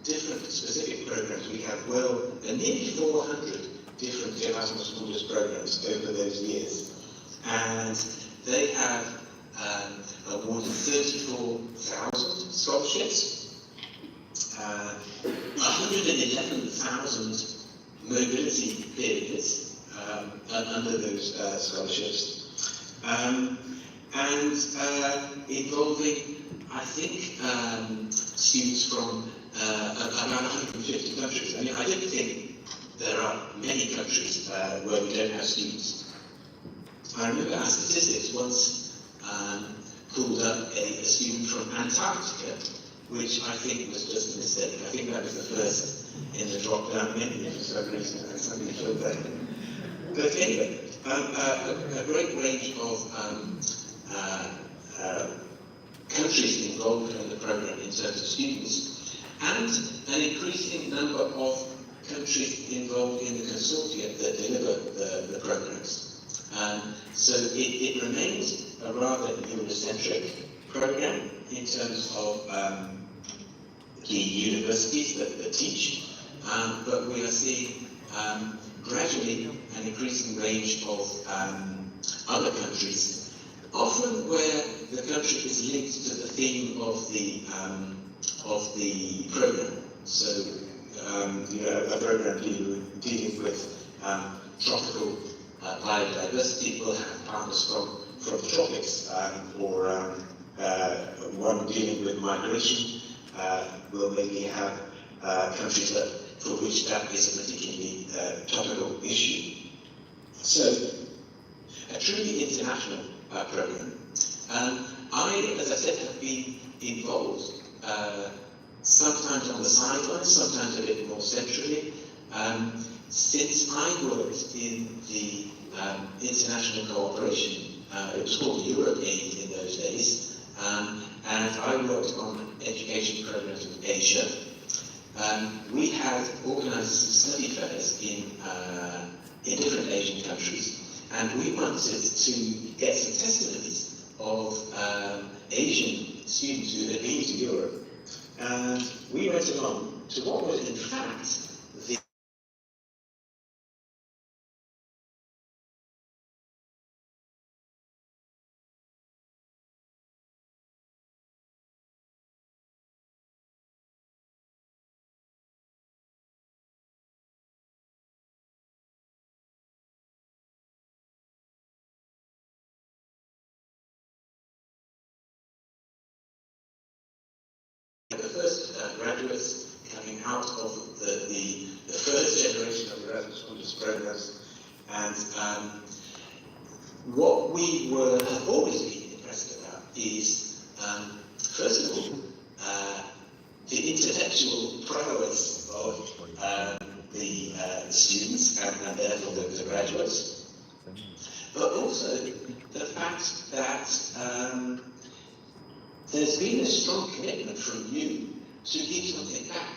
different specific programs, we have nearly 400 different Erasmus Mundus programs over those years. And they have awarded 34,000 scholarships, 111,000 mobility periods under those scholarships, and involving, I think, students from around 150 countries. I mean, I don't think there are many countries where we don't have students. I remember our statistics once pulled up a student from Antarctica, which I think was just a mistake. I think that was the first in the drop-down menu for some reason. Somebody filled that in. But anyway, a great range of countries involved in the program in terms of students, and an increasing number of countries involved in the consortia that deliver the programs. So it remains a rather Eurocentric program in terms of the universities that teach, but we are seeing gradually an increasing range of other countries, often where the country is linked to the theme of the program. So, a program dealing with tropical biodiversity will have partners from the tropics, or one dealing with migration will maybe have countries for which that is a particularly topical issue. So, a truly international program. I, as I said, have been involved sometimes on the sidelines, sometimes a bit more centrally. Since I worked in the international cooperation, it was called EuroAid in those days, and I worked on education programs in Asia. We had organised some study fairs in different Asian countries, and we wanted to get some testimonies of Asian students who had been to Europe, and we went along to what was in fact the first graduates coming out of the first generation of Erasmus Mundus programs, and what we have always been impressed about is, first of all, the intellectual prowess of the students and therefore the graduates, but also the fact that there's been a strong commitment from you to give something back,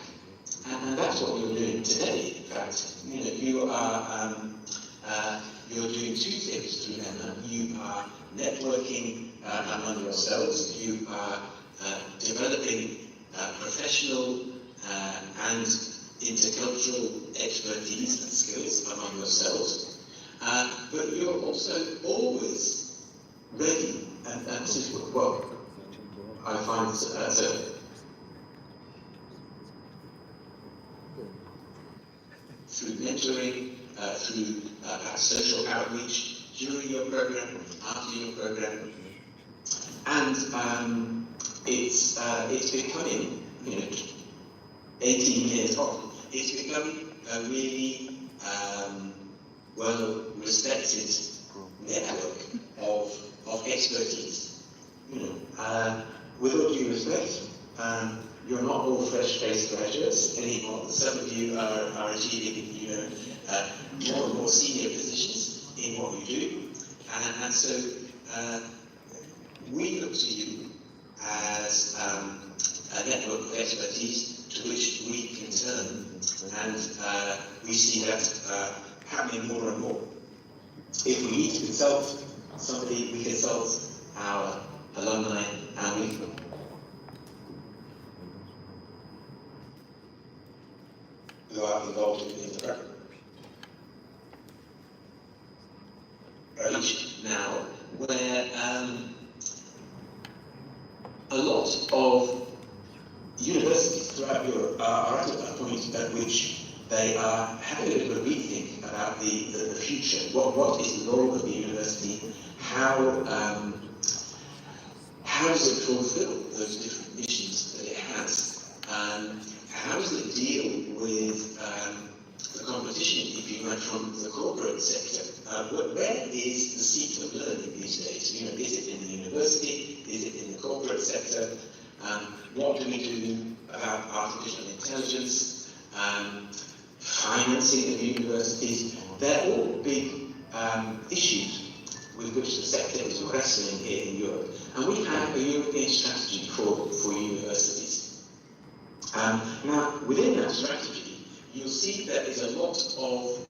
and that's what you're doing today. In fact, you are you're doing two things through EMA. You are networking among yourselves. You are developing professional and intercultural expertise and skills among yourselves, but you're also always ready, and this is what I find through mentoring, through perhaps social outreach during your program, after your program, and it's becoming, 18 years on, it's becoming a really well-respected network of expertise. With all due respect, you're not all fresh-faced graduates anymore. Some of you are achieving, more and more senior positions in what you do, and so we look to you as a network of expertise to which we can turn, and we see that happening more and more. If we need to consult somebody, we consult our alumni, and we who are involved in the program. Now, where a lot of universities throughout Europe are at a point at which they are having a bit of a rethink about the future. What is the role of the university? How does it fulfill those different missions that it has? How does it deal with the competition, if you like, from the corporate sector? Where is the seat of learning these days? Is it in the university? Is it in the corporate sector? What do we do about artificial intelligence? Financing of universities? They're all big issues with which the sector is wrestling here in Europe. And we have a European strategy for universities. Now, within that strategy, you'll see there is a lot of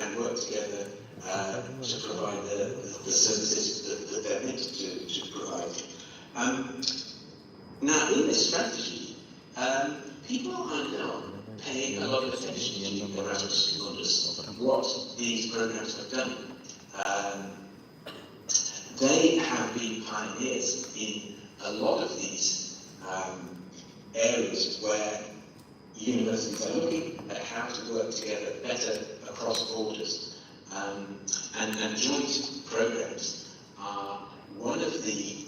and work together to provide the services that they're meant to provide. Now, in this strategy, people are now paying a lot of attention to Erasmus Mundus, what these programs have done. They have been pioneers in a lot of these areas where universities are looking at how to work together better across borders, and joint programs are one of the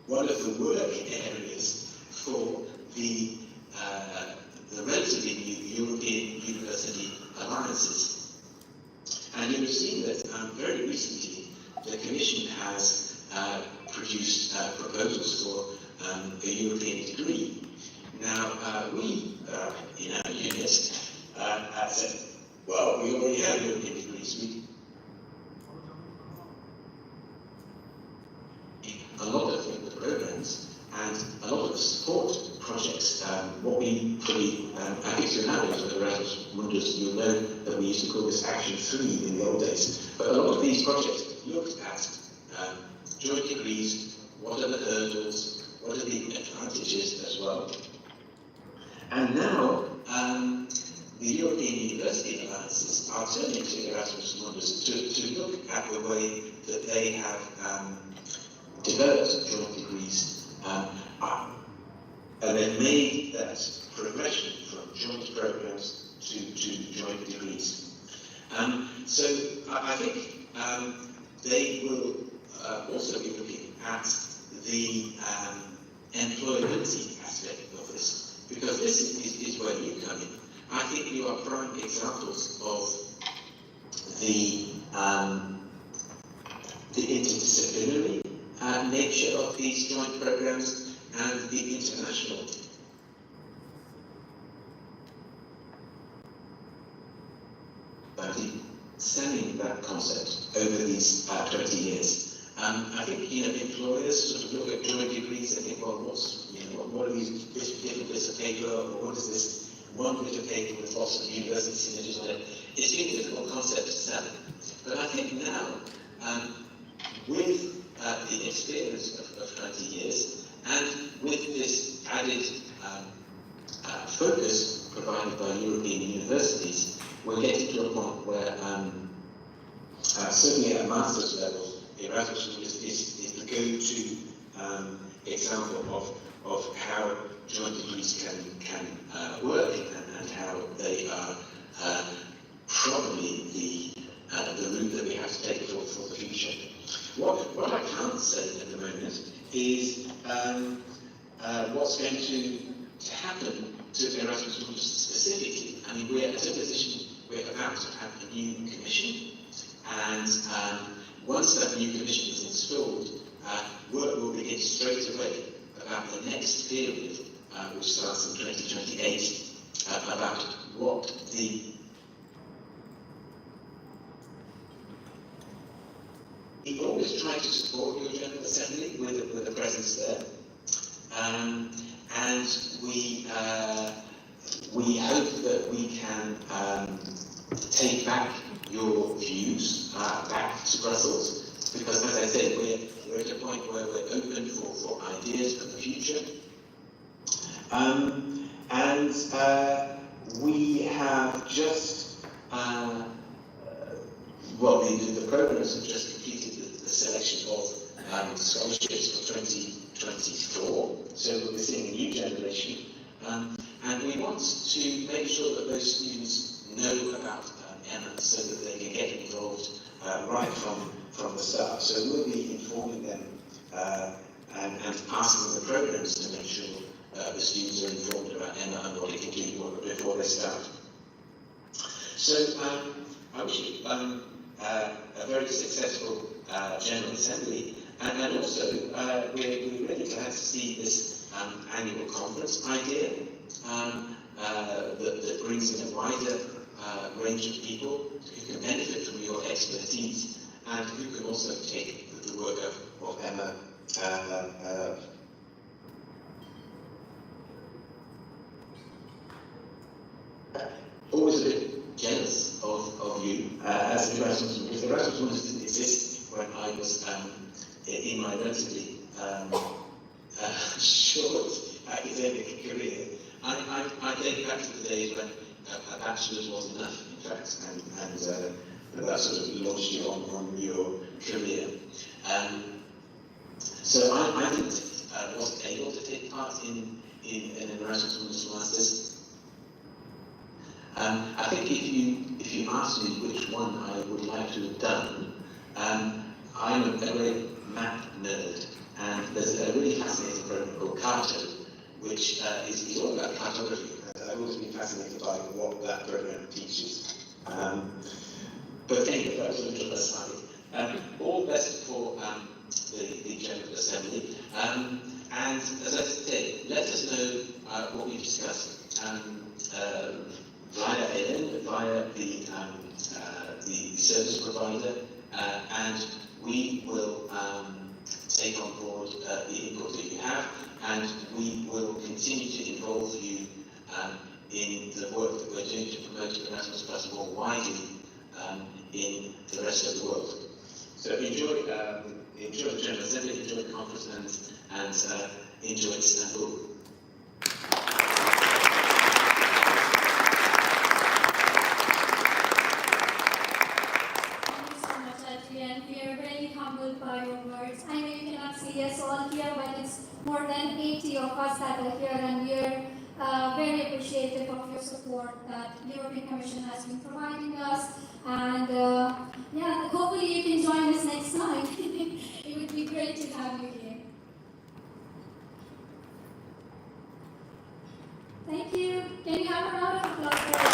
work areas for the relatively new European university alliances. And you've seen that very recently the Commission has produced proposals for a European degree. Now, we in our unit said, well, we already have European degrees. A lot of the programs and a lot of the support projects, what we probably, I think so nowadays with Erasmus Mundus, you'll know that we used to call this Action 3 in the old days. But a lot of these projects looked at joint degrees, what are the hurdles, what are the advantages as well. And now, the European University Alliances are turning to Erasmus Mundus to look at the way that they have developed joint degrees, and they've made that progression from joint programs to joint degrees. So I think they will also be looking at the employability aspect of this, because this is where you come in. I think you are prime examples of the interdisciplinary nature of these joint programs and the international. Selling that concept over these 20 years. I think employers sort of look at joint degrees and think, well, what are these different bits of paper, or what is this one bit of paper with lots of university signatures on it? it's been a difficult concept to sell. But I think now, with the experience of 20 years, and with this added focus provided by European universities, we're getting to a point where, certainly at master's level, Erasmus Mundus is the go-to example of how joint degrees can work and how they are probably the route that we have to take for the future. What I can't say at the moment is what's going to happen to Erasmus Mundus specifically. I mean, we're at a position, we're about to have a new commission, and once that new commission is installed, work will begin straight away about the next period, which starts in 2028, about what we always try to support your General Assembly with a presence there, and we hope that we can take back your views back to Brussels, because as I said, we're at a point where we're open for ideas for the future. We have just, the programs have just completed the selection of scholarships for 2024, so we're seeing a new generation, and we want to make sure that those students know about EMA so that they can get involved right from the start. So we'll be informing them and asking the programs to make sure the students are informed about EMA and what it can do before they start. So I wish you a very successful General Assembly, and also we're really glad to see this annual conference idea that brings in a wider range of people who can benefit from your expertise and who can also take the work of EMA always a bit jealous of you as Erasmus Mundus, because Erasmus Mundus didn't exist when I was in my relatively short academic career. I think back to the days when a bachelor's was enough, in fact, and that sort of launched you on your career. So I wasn't able to take part in an Erasmus Mundus Masters. I think if you ask me which one I would like to have done, I'm a great map nerd, and there's a really fascinating program called Carto, which is all about cartography. I've always been fascinated by what that program teaches. But anyway, that was a little aside. All the best for the General Assembly. And as I said, let us know what we've discussed via Ellen, via the service provider, and we will take on board the input that you have, and we will continue to involve you in the work that we're doing to promote Erasmus Plus more widely in the rest of the world. So enjoy the General Assembly, enjoy the conference, and enjoy Istanbul. By your words. I know you cannot see us all here, but it's more than 80 of us that are here, and we're very appreciative of your support that the European Commission has been providing us. And hopefully you can join us next time. It would be great to have you here. Thank you. Can you have a round of applause for us?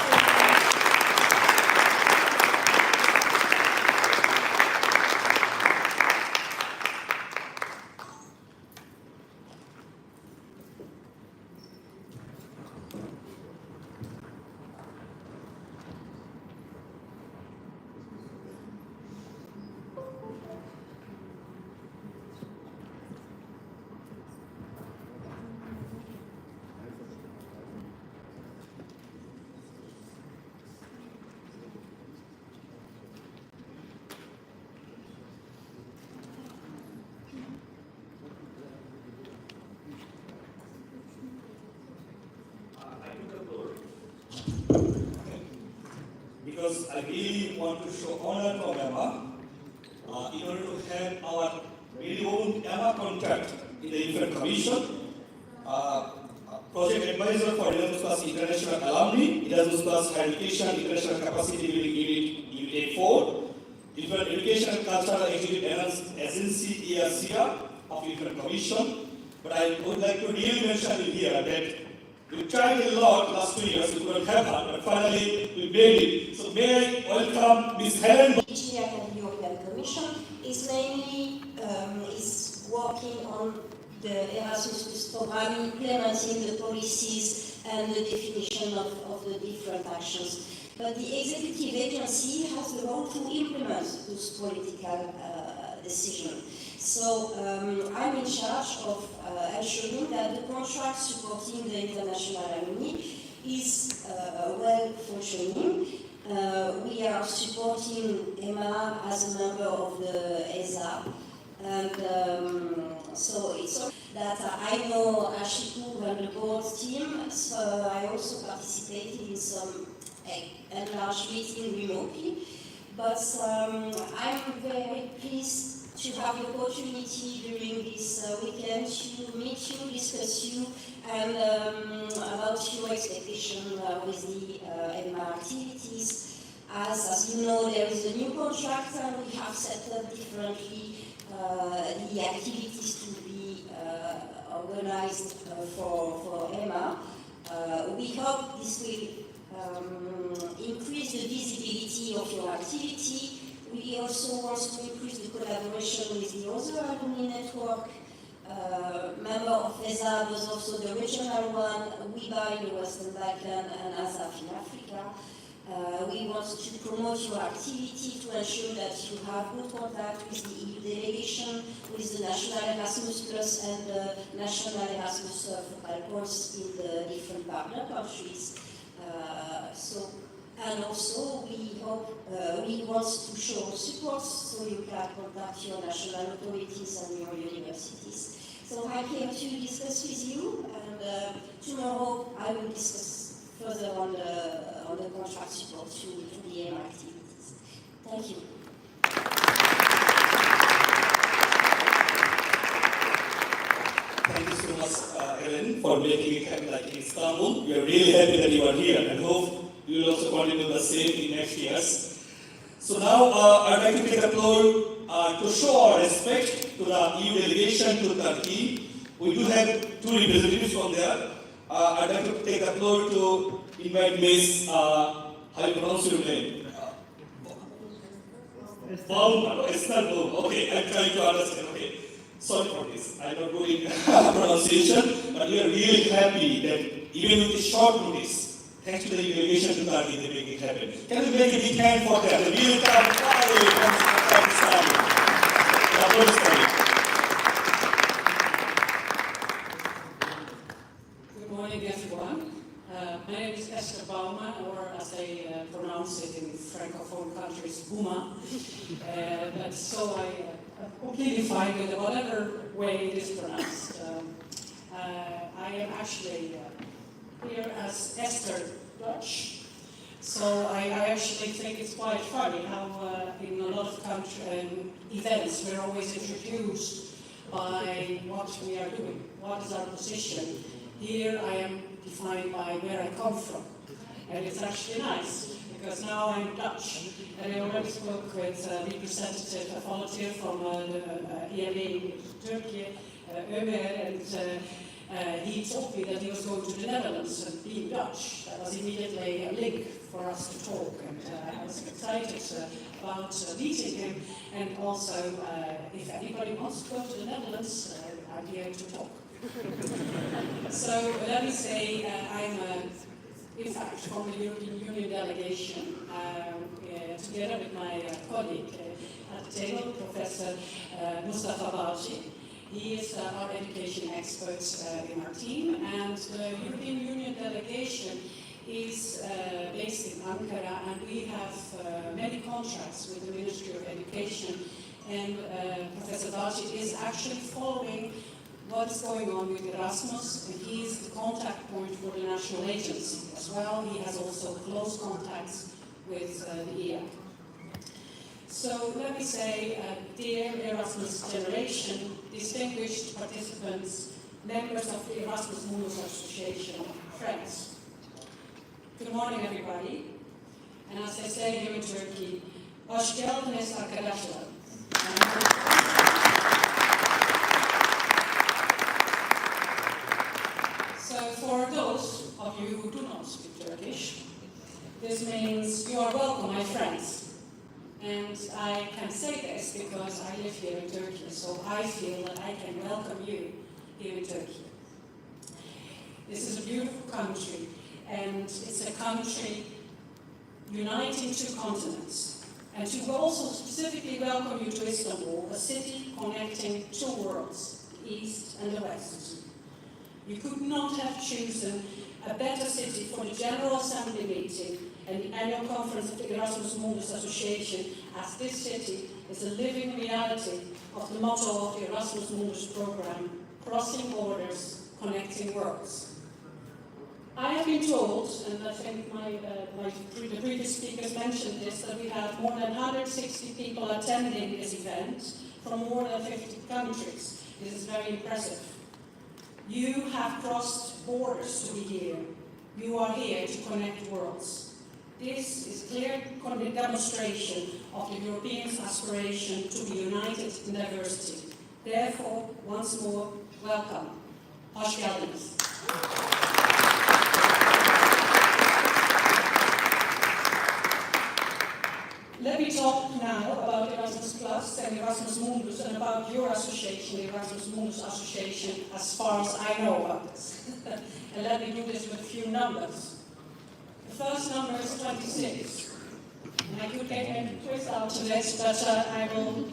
I really want to show honor to EMA in order to have our very own EMA contact in the Infant Commission, project advisor for Erasmus Plus International Alumni, Erasmus Plus Higher Education International Capacity Building Unit A4, Infant Education and Cultural Executive Agency ERCA of Infant Commission. But I would like to really mention in here that we tried a lot last 2 years, we couldn't have her, but finally we made it. So may I welcome Ms. Helen. Each year at the European Commission is mainly is working on the Erasmus program, implementing the policies and the definition of the different actions. But the executive agency has the role to implement those political decisions. So I'm in charge of ensuring that the contract supporting the international alumni is well functioning. We are supporting EMA as a member of the ESA, and so it's that I know Ashiku and the board team, so I also participated in some enlarged meeting remotely, but I'm very pleased to have the opportunity during this weekend to meet you, discuss you, and about your expectation with the EMA activities. As you know, there is a new contract and we have set up differently the activities to be organized for EMA. We hope this will increase the visibility of your activity. We also want to increase the collaboration with the other alumni network, member of ESA, but also the regional one, WIBA in the Western Balkans and ASAF in Africa. We want to promote your activity to ensure that you have good contact with the EU delegation, with the national Erasmus Plus and the national Erasmus focal points in the different partner countries. And also, we hope, we want to show support so you can contact your national authorities and your universities. So I'm here to discuss with you, and tomorrow I will discuss further on the contract support to the EMA activities. Thank you. Thank you so much, Ellen, for making it happen like in Istanbul. We are really happy that you are here and hope you will also continue the same in next years. So now I'd like to take the floor to show our respect to the EU delegation to Turkey. We do have two representatives from there. I'd like to take the floor to invite Ms. How do you pronounce your name? Baum, Istanbul. Okay, I'm trying to understand. Okay, sorry for this. I'm not good in pronunciation, but we are really happy that even with this short notice, thanks to the delegation to Turkey, they make it happen. Can we make a big hand for that? The real come Good morning, everyone. My name is Esther Bauma, or as they pronounce it in Francophone countries, Bouma. But so I'm completely fine with whatever way it is pronounced. I am actually here as Esther Dutch. So I actually think it's quite funny how in a lot of events we're always introduced by what we are doing, what is our position. Here I am defined by where I come from. And it's actually nice, because now I'm Dutch. And I already spoke with a representative, a volunteer from the EMA in Türkiye, Ömer, and he told me that he was going to the Netherlands, and being Dutch, that was immediately a link for us to talk. And I was excited about meeting him, and also if anybody wants to go to the Netherlands, I'm here to talk. So let me say I'm in fact from the European Union delegation, together with my colleague at the table, Professor Mustafa Balci. He is our education expert in our team, and the European Union delegation is based in Ankara, and we have many contracts with the Ministry of Education, and Professor Balci is actually following what's going on with Erasmus, and he is the contact point for the national agency as well. He has also close contacts with the EMA. So let me say, dear Erasmus generation, distinguished participants, members of the Erasmus Mundus Association, friends. Good morning, everybody. And as I say here in Turkey, hoş geldiniz arkadaşlar. So for those of you who do not speak Turkish, this means you are welcome, my friends. And I can say this because I live here in Turkey, so I feel that I can welcome you here in Turkey. This is a beautiful country, and it's a country uniting two continents. And to also specifically welcome you to Istanbul, a city connecting two worlds, the East and the West. You could not have chosen a better city for the General Assembly meeting and the annual conference of the Erasmus Mundus Association, as this city is a living reality of the motto of the Erasmus Mundus program, crossing borders, connecting worlds. I have been told, and I think the previous speakers mentioned this, that we have more than 160 people attending this event from more than 50 countries. This is very impressive. You have crossed borders to be here. You are here to connect worlds. This is clear demonstration of the Europeans' aspiration to be united in diversity. Therefore, once more, welcome. Hoş geldiniz. Let me talk now about Erasmus Plus and Erasmus Mundus and about your association, the Erasmus Mundus Association, as far as I know about this. And let me do this with a few numbers. The first number is 26. And I could get a quiz out to this, but I will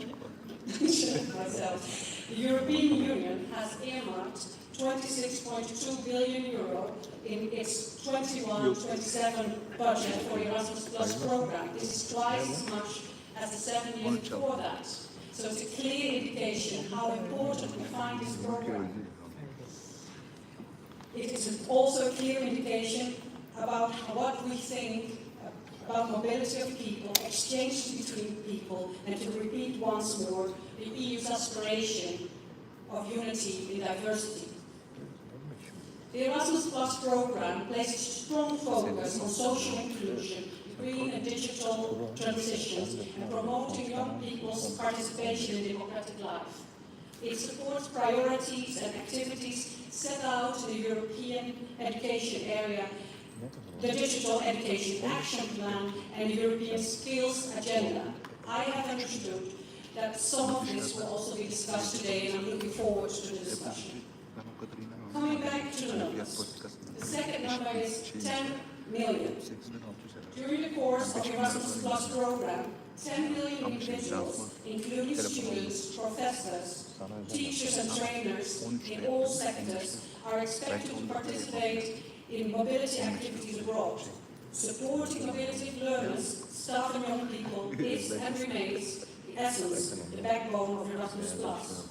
mention it myself. The European Union has earmarked 26.2 billion euro in its 21-27 budget for the Erasmus Plus program. This is twice as much as the 7 years before that. So it's a clear indication how important we find this program. It is also a clear indication about what we think about mobility of people, exchange between people, and to repeat once more the EU's aspiration of unity in diversity. The Erasmus Plus program places strong focus on social inclusion, green and digital transitions, and promoting young people's participation in democratic life. It supports priorities and activities set out in the European education area, the Digital Education Action Plan, and the European Skills Agenda. I have understood that some of this will also be discussed today, and I'm looking forward to the discussion. Coming back to the numbers, the second number is 10 million. During the course of the Erasmus Plus program, 10 million individuals, including students, professors, teachers and trainers in all sectors, are expected to participate in mobility activities abroad. Supporting mobility of learners, staff and young people is and remains the essence, the backbone of Erasmus Plus.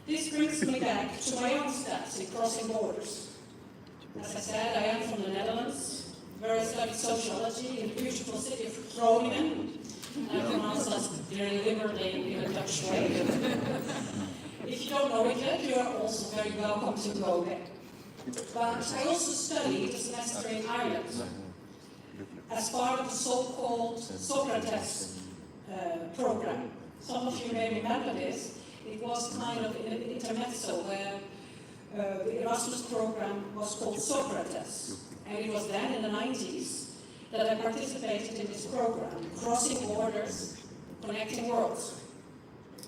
This brings me back to my own stats in crossing borders. As I said, I am from the Netherlands, where I studied sociology in the beautiful city of Groningen. I pronounce that very liberally in a Dutch way. If you don't know it yet, you are also very welcome to go there. But I also studied a semester in Ireland as part of the so-called Socrates program. Some of you may remember this. It was kind of an intermezzo where the Erasmus program was called Socrates. And it was then in the 90s that I participated in this program, crossing borders, connecting worlds.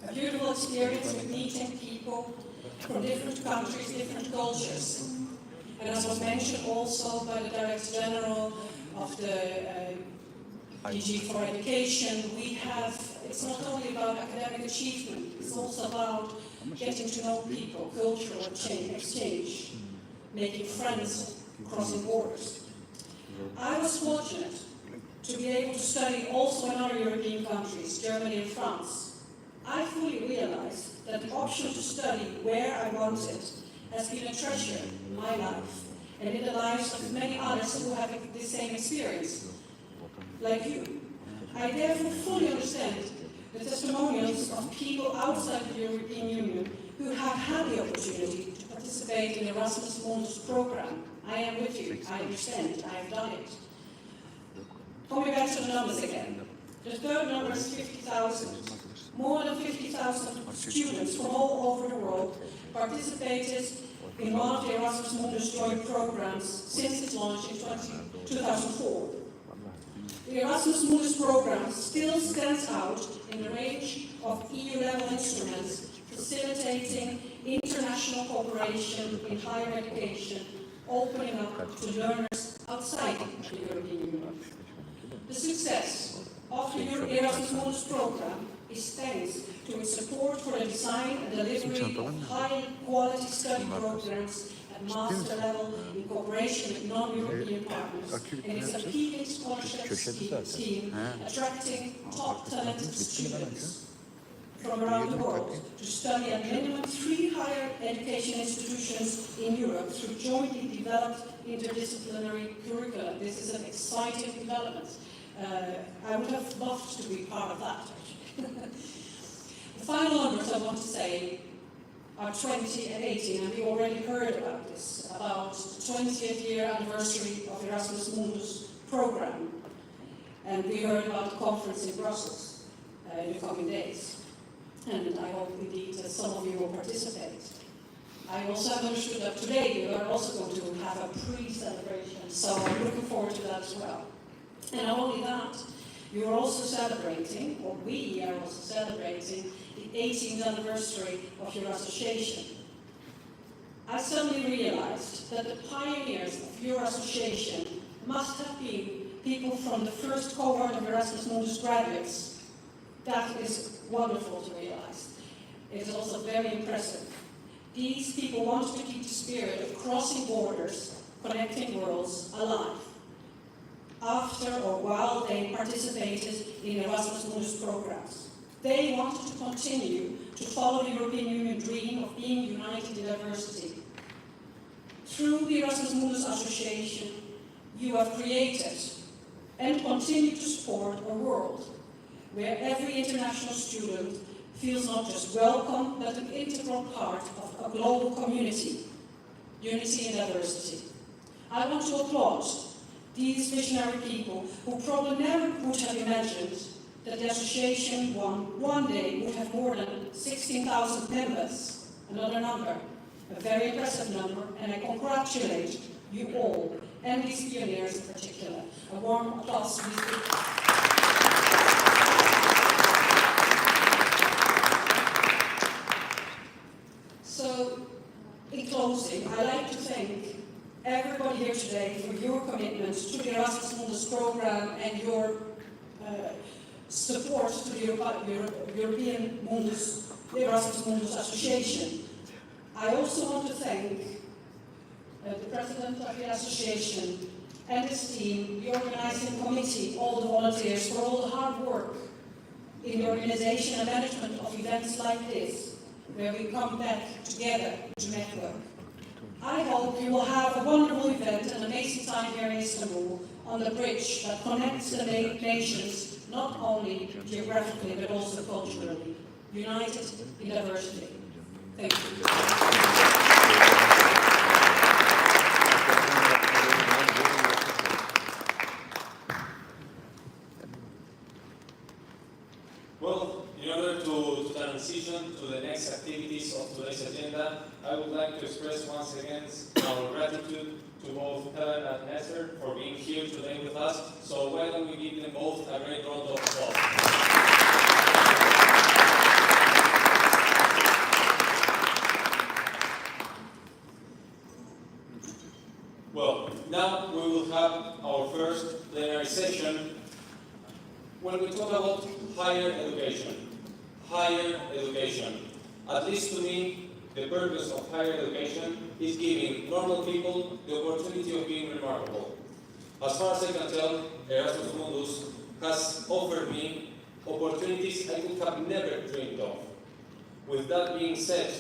A beautiful experience of meeting people from different countries, different cultures. And as was mentioned also by the Director General of the DG for Education, it's not only about academic achievement, it's also about getting to know people, cultural exchange, making friends, crossing borders. I was fortunate to be able to study also in other European countries, Germany and France. I fully realized that the option to study where I wanted has been a treasure in my life and in the lives of many others who have the same experience. like you. I therefore fully understand the testimonials of people outside the European Union who have had the opportunity to participate in the Erasmus Mundus program. I am with you, I understand, I have done it. Coming back to the numbers again. The third number is 50,000. More than 50,000 students from all over the world participated in one of the Erasmus Mundus joint programs since its launch in 2004. The Erasmus Mundus program still stands out in the range of EU-level instruments facilitating international cooperation in higher education, opening up to learners outside the European Union. The success of the Erasmus Mundus program is thanks to its support for the design and delivery of high-quality study programs at master level in cooperation with non-European partners, and its appealing scholarship scheme attracting top talented students from around the world to study at minimum 3 higher education institutions in Europe through jointly developed interdisciplinary curricula. This is an exciting development. I would have loved to be part of that. The final numbers I want to say are 20 and 18, and we already heard about this, about the 20th year anniversary of Erasmus Mundus program. And we heard about the conference in Brussels in the coming days. And I hope indeed that some of you will participate. I also have understood that today you are also going to have a pre-celebration, so I'm looking forward to that as well. And not only that, you are also celebrating, or we are also celebrating, the 18th anniversary of your association. I suddenly realized that the pioneers of your association must have been people from the first cohort of Erasmus Mundus graduates. That is wonderful to realize. It is also very impressive. These people want to keep the spirit of crossing borders, connecting worlds alive. After or while they participated in Erasmus Mundus programs, they wanted to continue to follow the European Union dream of being united in diversity. Through the Erasmus Mundus Association, you have created and continue to support a world where every international student feels not just welcome, but an integral part of a global community, unity in diversity. I want to applaud these visionary people who probably never would have imagined that the association one day would have more than 16,000 members, another number, a very impressive number, and I congratulate you all, and these pioneers in particular. A warm applause to these people. So, in closing, I'd like to thank everybody here today for your commitment to the Erasmus Mundus program and your support to the European Mundus, the Erasmus Mundus Association. I also want to thank the President of the Association and his team, the organizing committee, all the volunteers for all the hard work in the organization and management of events like this, where we come back together to network. I hope you will have a wonderful event and amazing time here in Istanbul on the bridge that connects the nations, not only geographically but also culturally, united in diversity. Thank you. Well, in order to transition to the next activities of today's agenda, I would like to express once again our gratitude to both Helen and Esther for being here today with us. So why don't we give them both a great round of applause. Well, now we will have our first plenary session. When we talk about higher education, at least to me, the purpose of higher education is giving normal people the opportunity of being remarkable. As far as I can tell, Erasmus Mundus has offered me opportunities I would have never dreamed of. With that being said,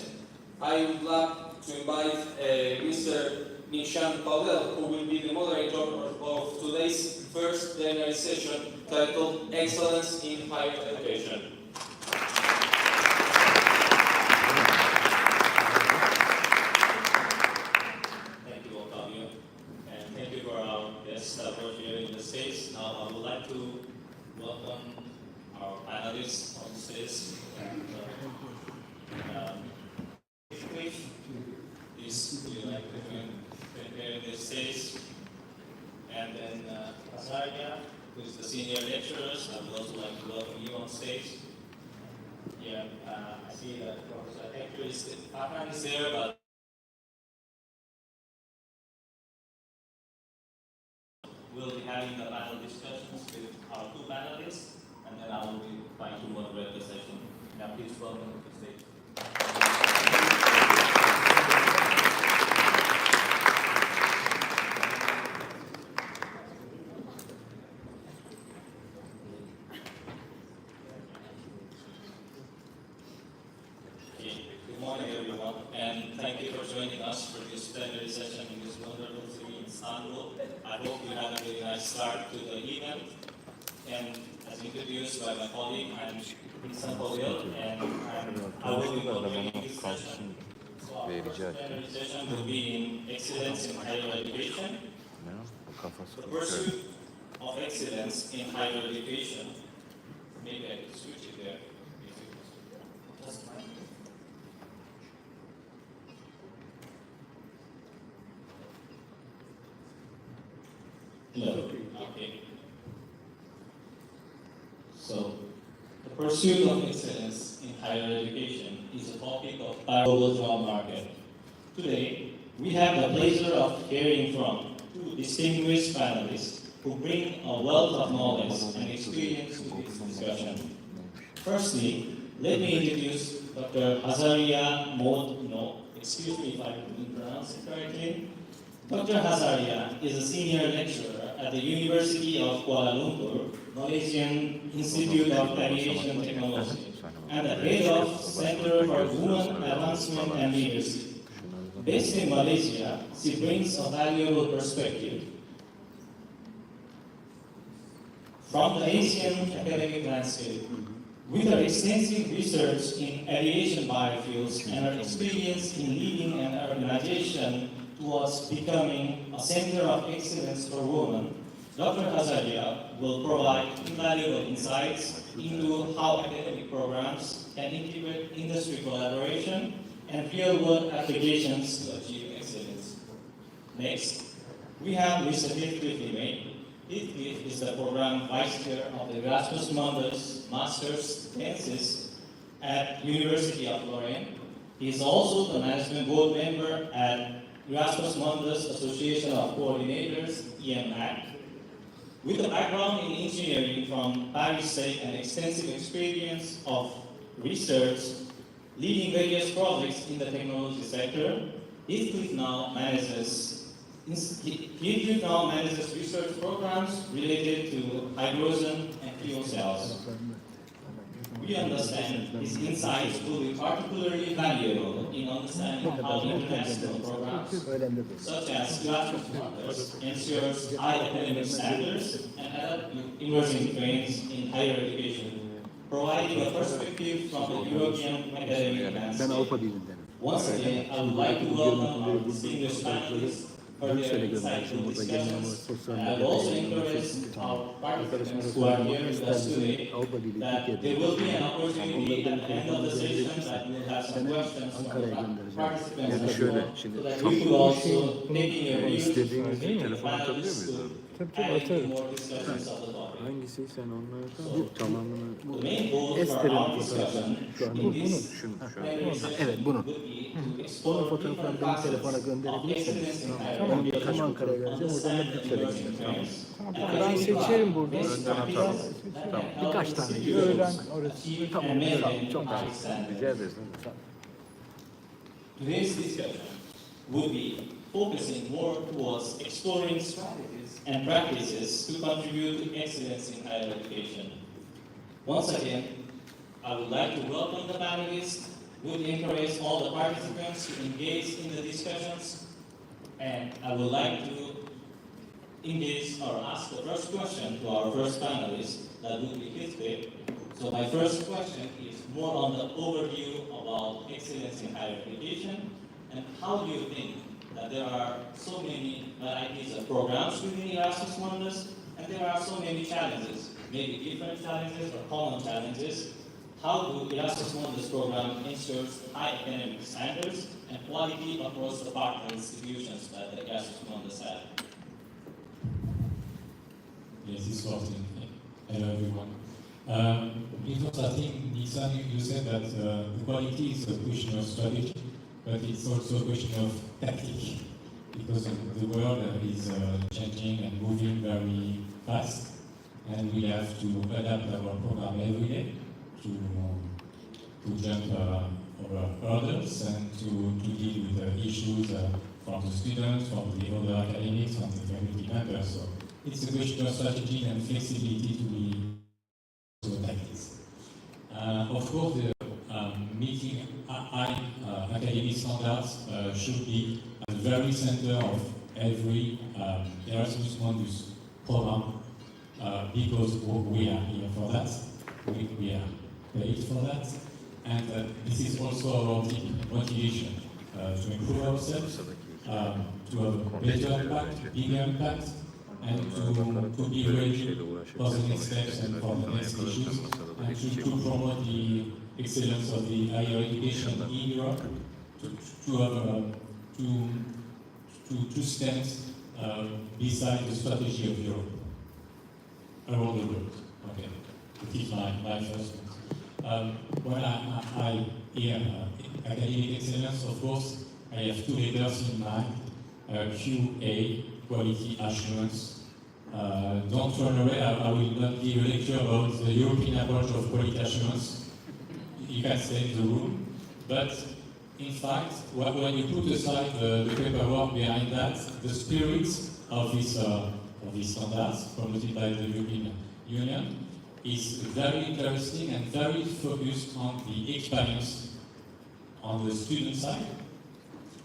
I would like to invite Mr. Nishan Paudel, who will be the moderator of today's first plenary session titled Excellence in Higher Education. Thank you, all of you, and thank you for our guests that were here in the stage. Now I would like to welcome our panelists on stage. And, please, would you like to prepare the stage? And then Azaria, who is the senior lecturer, I would also like to welcome you on stage. Yeah, I see that Professor Hector is there, but we'll be having the panel discussions with our two panelists, and then I will be trying to moderate the session. Now, please welcome to the stage. Good morning, everyone, and thank you for joining us for this plenary session in this wonderful city in Istanbul. I hope you had a very nice start to the event. And as introduced by my colleague, I'm Istanbul, and I will be moderating this session. So our first plenary session will be in excellence in higher education. The pursuit of excellence in higher education. Maybe I could switch it there. That's fine. Hello. Okay. So, the pursuit of excellence in higher education is a topic of our global job market. Today, we have the pleasure of hearing from two distinguished panelists who bring a wealth of knowledge and experience to this discussion. Firstly, let me introduce Dr. Hazaria Modno. Excuse me if I didn't pronounce it correctly. Dr. Hazaria is a senior lecturer at the University of Kuala Lumpur, Malaysian Institute of Aviation Technology, and the head of Center for Women Advancement and Leadership. Based in Malaysia, she brings a valuable perspective from the Asian academic landscape. With her extensive research in aviation biofuels and her experience in leading an organization towards becoming a center of excellence for women, Dr. Hazaria will provide invaluable insights into how academic programs can integrate industry collaboration and real-world applications to achieve excellence. Next, we have Mr. Heathcliff Limay. Heathcliff is the program vice chair of the Erasmus Mundus Master's Thesis at University of Lorraine. He is also the management board member at Erasmus Mundus Association of Coordinators, EMA. With a background in engineering from Paris State and extensive experience of research, leading various projects in the technology sector, Heathcliff now manages research programs related to hydrogen and fuel cells. We understand his insights will be particularly valuable in understanding how international programs, such as Erasmus Mundus, ensures high academic standards and adapt to emerging trends in higher education, providing a perspective from the European academic landscape. Once again, I would like to welcome our distinguished panelists for their insightful discussions. And I will also encourage our participants who are here with us today that there will be an opportunity at the end of the session that we'll have some questions from the participants as well, so that we will also take in your views and the panelists to add into more discussions of the topic. Hangisi sen onlardan So, tamamını the main goal for our discussion in this plenary session Evet, bunu. would be to Onun explore fotoğraflarını different benim telefona facets of gönderebilirsiniz. excellence in higher Tamam, education, takım Ankara'ya geleceğim. Oradan da understand Brüksel'e emerging gideceğim. trends, and Ben identify seçerim burada. best practices that can help Birkaç tane institutions öğlen orası. achieve Tamam, and sağ ol. maintain Çok high teşekkür ederim. standards. Rica ederiz. Today's discussion will be focusing more towards exploring strategies and practices to contribute to excellence in higher education. Once again, I would like to welcome the panelists, would encourage all the participants to engage in the discussions, and I would like to engage or ask the first question to our first panelist, that would be Hitbe. So my first question is more on the overview about excellence in higher education, and how do you think that there are so many varieties of programs within Erasmus Mundus, and there are so many challenges, maybe different challenges or common challenges. How do Erasmus Mundus program ensures high academic standards and quality across the partner institutions that the Erasmus Mundus has? Yes, it's working. Hello, everyone. Because I think, Nisa, you said that the quality is a question of strategy, but it's also a question of tactic, because the world is changing and moving very fast, and we have to adapt our program every day to jump over hurdles and to deal with the issues from the students, from the other academics, from the faculty members. So it's a question of strategy and flexibility to be to attack this. Of course, the meeting high academic standards should be at the very center of every Erasmus Mundus program, because we are here for that. We are paid for that, and this is also our motivation to improve ourselves, to have a better impact, bigger impact, and to be ready for the next steps and for the next issues, and to promote the excellence of the higher education in Europe, to stand beside the strategy of Europe around the world. Okay, this is my first one. When I hear academic excellence, of course, I have two letters in mind: QA, quality assurance. Don't run away, I will not give a lecture about the European approach of quality assurance. You can stay in the room. But in fact, when you put aside the paperwork behind that, the spirit of these standards promoted by the European Union is very interesting and very focused on the experience on the student side,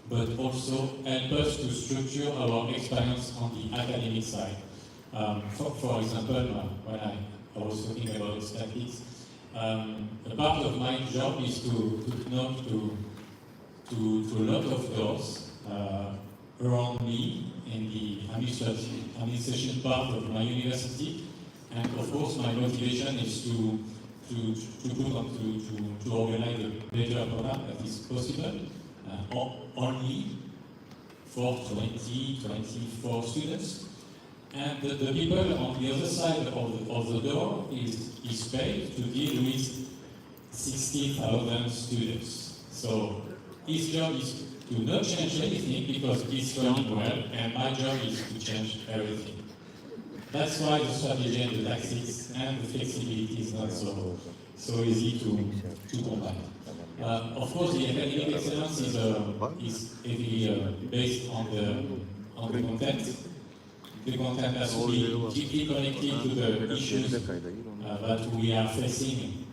but also help us to structure our experience on the academic side. For example, when I was talking about statistics, a part of my job is to knock to a lot of doors around me in the administration part of my university, and of course my motivation is to organize a better program that is possible, only for 24 students. And the people on the other side of the door is paid to deal with 60,000 students. So his job is to not change anything because it's running well, and my job is to change everything. That's why the strategy and the tactics and the flexibility is not so easy to combine. Of course, the academic excellence is heavily based on the content. The content has to be deeply connected to the issues that we are facing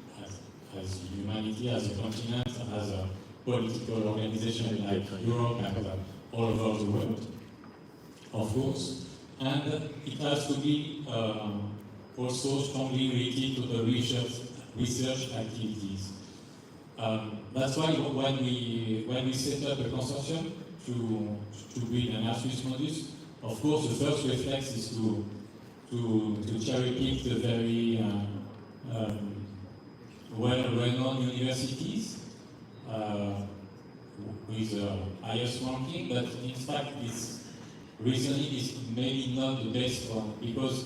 as humanity, as a continent, as a political organization like Europe and all over the world, of course. And it has to be also strongly related to the research activities. That's why when we set up a consortium to build an Erasmus Mundus, of course the first reflex is to cherry pick the very well-renowned universities with the highest ranking, but in fact this reasoning is maybe not the best one, because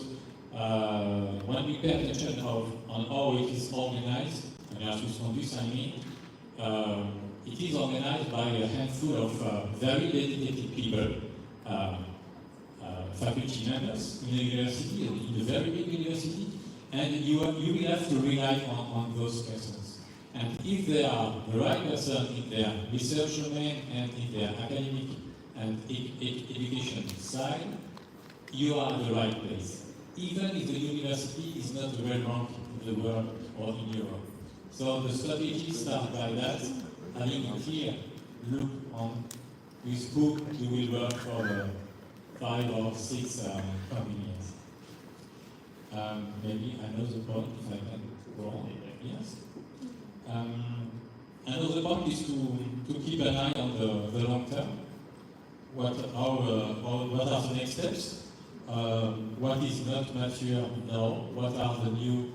when we pay attention on how it is organized, and Erasmus Mundus, I mean, it is organized by a handful of very dedicated people, faculty members in the university, in the very big university, and you will have to rely on those persons. And if they are the right person in their research domain and in their academic and education side, you are at the right place, even if the university is not the well ranked in the world or in Europe. So the strategy starts by that, having a clear look on with who you will work 5 or 6 coming years. Maybe another point, if I can go on. Yes. Another point is to keep an eye on the long term. What are the next steps? What is not mature now? What are the new